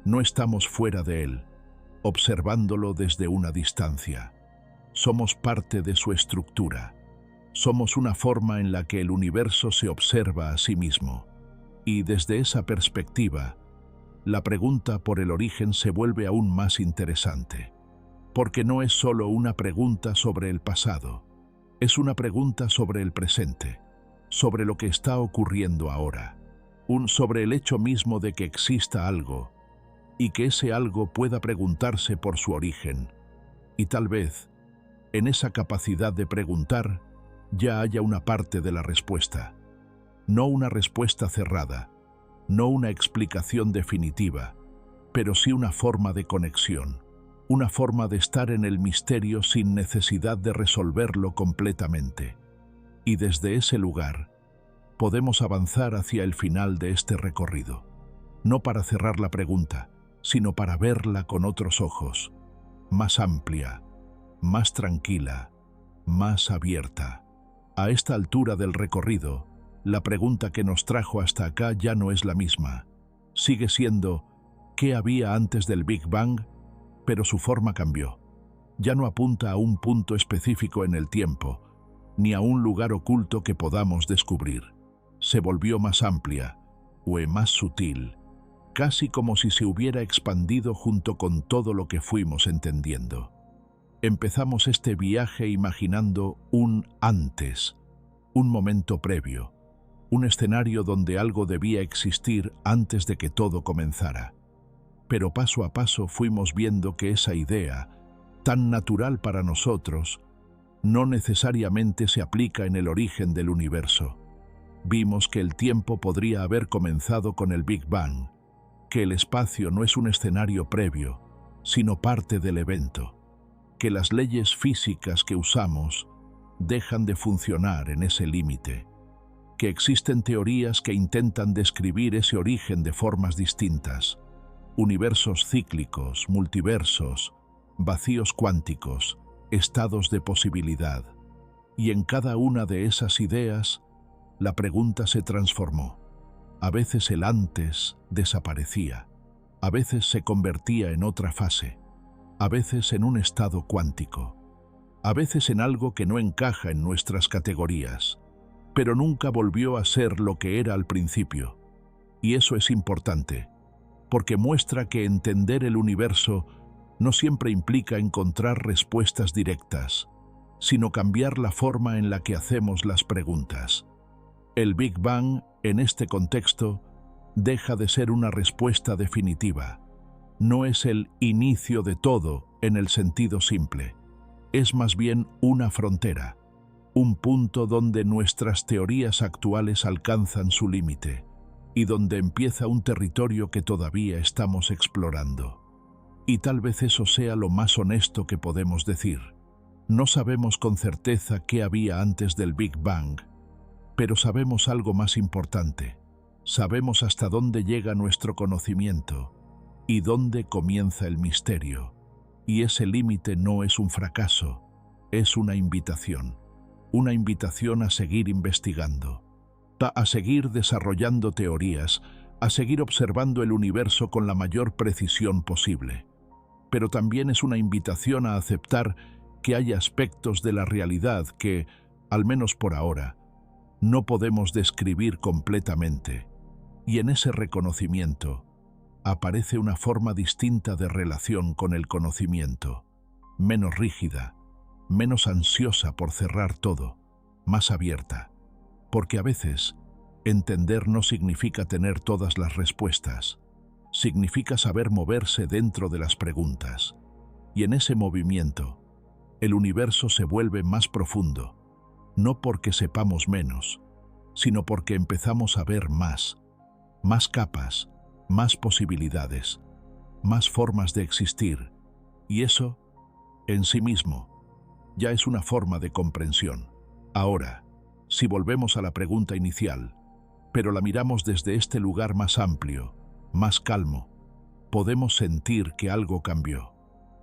No estamos fuera de él, observándolo desde una distancia. Somos parte de su estructura. Somos una forma en la que el universo se observa a sí mismo. Y desde esa perspectiva, la pregunta por el origen se vuelve aún más interesante. Porque no es solo una pregunta sobre el pasado, es una pregunta sobre el presente, sobre lo que está ocurriendo ahora, sobre el hecho mismo de que exista algo, y que ese algo pueda preguntarse por su origen. Y tal vez, en esa capacidad de preguntar, ya haya una parte de la respuesta. No una respuesta cerrada, no una explicación definitiva, pero sí una forma de conexión, una forma de estar en el misterio sin necesidad de resolverlo completamente. Y desde ese lugar, podemos avanzar hacia el final de este recorrido, no para cerrar la pregunta, sino para verla con otros ojos, más amplia, más tranquila, más abierta. A esta altura del recorrido, la pregunta que nos trajo hasta acá ya no es la misma. Sigue siendo ¿qué había antes del Big Bang? Pero su forma cambió. Ya no apunta a un punto específico en el tiempo, ni a un lugar oculto que podamos descubrir. Se volvió más amplia, o más sutil, casi como si se hubiera expandido junto con todo lo que fuimos entendiendo. Empezamos este viaje imaginando un antes, un momento previo, un escenario donde algo debía existir antes de que todo comenzara. Pero paso a paso fuimos viendo que esa idea, tan natural para nosotros, no necesariamente se aplica en el origen del universo. Vimos que el tiempo podría haber comenzado con el Big Bang, que el espacio no es un escenario previo, sino parte del evento, que las leyes físicas que usamos dejan de funcionar en ese límite, que existen teorías que intentan describir ese origen de formas distintas, universos cíclicos, multiversos, vacíos cuánticos, estados de posibilidad. Y en cada una de esas ideas, la pregunta se transformó. A veces el antes desaparecía, a veces se convertía en otra fase, a veces en un estado cuántico, a veces en algo que no encaja en nuestras categorías, pero nunca volvió a ser lo que era al principio. Y eso es importante, porque muestra que entender el universo no siempre implica encontrar respuestas directas, sino cambiar la forma en la que hacemos las preguntas. El Big Bang, en este contexto, deja de ser una respuesta definitiva. No es el inicio de todo en el sentido simple. Es más bien una frontera, un punto donde nuestras teorías actuales alcanzan su límite y donde empieza un territorio que todavía estamos explorando. Y tal vez eso sea lo más honesto que podemos decir. No sabemos con certeza qué había antes del Big Bang, pero sabemos algo más importante. Sabemos hasta dónde llega nuestro conocimiento y dónde comienza el misterio. Y ese límite no es un fracaso, es una invitación a seguir investigando, a seguir desarrollando teorías, a seguir observando el universo con la mayor precisión posible. Pero también es una invitación a aceptar que hay aspectos de la realidad que, al menos por ahora, no podemos describir completamente. Y en ese reconocimiento aparece una forma distinta de relación con el conocimiento, menos rígida, menos ansiosa por cerrar todo, más abierta. Porque a veces, entender no significa tener todas las respuestas, significa saber moverse dentro de las preguntas. Y en ese movimiento, el universo se vuelve más profundo, no porque sepamos menos, sino porque empezamos a ver más capas, más posibilidades, más formas de existir. Y eso, en sí mismo, ya es una forma de comprensión. Ahora, si volvemos a la pregunta inicial, pero la miramos desde este lugar más amplio, más calmo, podemos sentir que algo cambió.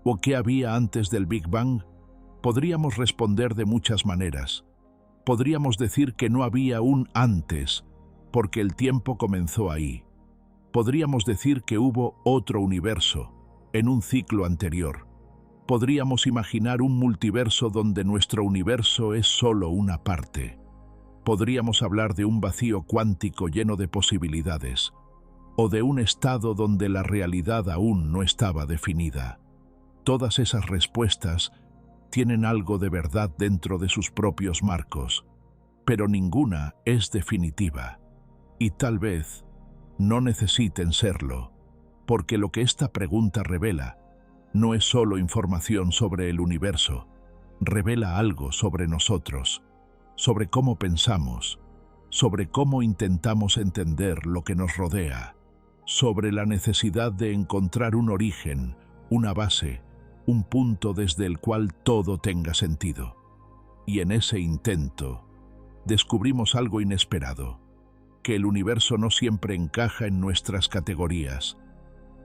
¿O qué había antes del Big Bang? Podríamos responder de muchas maneras. Podríamos decir que no había un antes, porque el tiempo comenzó ahí. Podríamos decir que hubo otro universo, en un ciclo anterior. Podríamos imaginar un multiverso donde nuestro universo es solo una parte. Podríamos hablar de un vacío cuántico lleno de posibilidades, o de un estado donde la realidad aún no estaba definida. Todas esas respuestas tienen algo de verdad dentro de sus propios marcos, pero ninguna es definitiva. Y tal vez no necesiten serlo, porque lo que esta pregunta revela no es solo información sobre el universo, revela algo sobre nosotros, sobre cómo pensamos, sobre cómo intentamos entender lo que nos rodea, sobre la necesidad de encontrar un origen, una base, un punto desde el cual todo tenga sentido. Y en ese intento, descubrimos algo inesperado. que el universo no siempre encaja en nuestras categorías,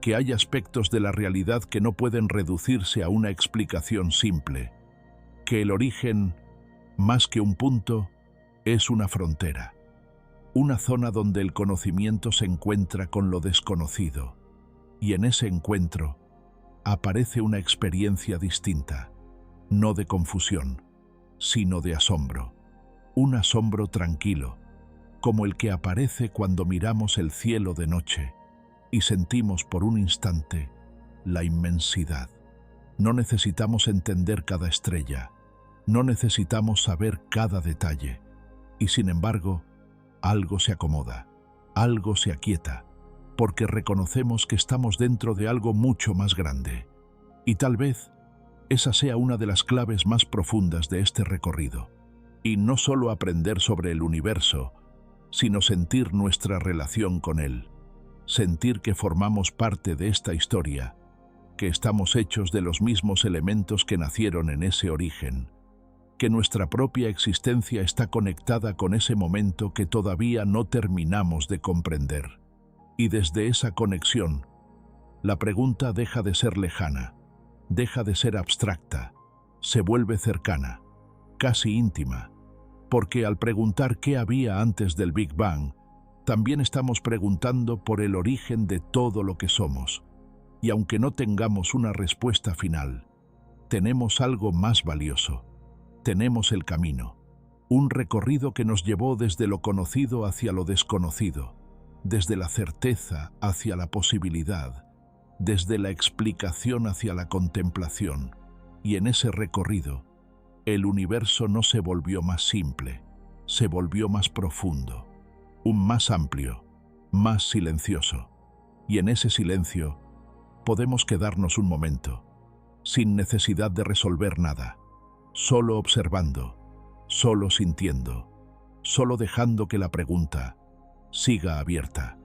que hay aspectos de la realidad que no pueden reducirse a una explicación simple, que el origen, más que un punto, es una frontera, una zona donde el conocimiento se encuentra con lo desconocido, y en ese encuentro aparece una experiencia distinta, no de confusión, sino de asombro, un asombro tranquilo, como el que aparece cuando miramos el cielo de noche y sentimos por un instante la inmensidad. No necesitamos entender cada estrella, no necesitamos saber cada detalle, y sin embargo, algo se acomoda, algo se aquieta, porque reconocemos que estamos dentro de algo mucho más grande. Y tal vez esa sea una de las claves más profundas de este recorrido. Y no solo aprender sobre el universo, sino sentir nuestra relación con él, sentir que formamos parte de esta historia, que estamos hechos de los mismos elementos que nacieron en ese origen, que nuestra propia existencia está conectada con ese momento que todavía no terminamos de comprender. Y desde esa conexión, la pregunta deja de ser lejana, deja de ser abstracta, se vuelve cercana, casi íntima, porque al preguntar qué había antes del Big Bang, también estamos preguntando por el origen de todo lo que somos. Y aunque no tengamos una respuesta final, tenemos algo más valioso. Tenemos el camino, un recorrido que nos llevó desde lo conocido hacia lo desconocido, desde la certeza hacia la posibilidad, desde la explicación hacia la contemplación. Y en ese recorrido, el universo no se volvió más simple, se volvió más profundo, más amplio, más silencioso. Y en ese silencio podemos quedarnos un momento, sin necesidad de resolver nada, solo observando, solo sintiendo, solo dejando que la pregunta siga abierta.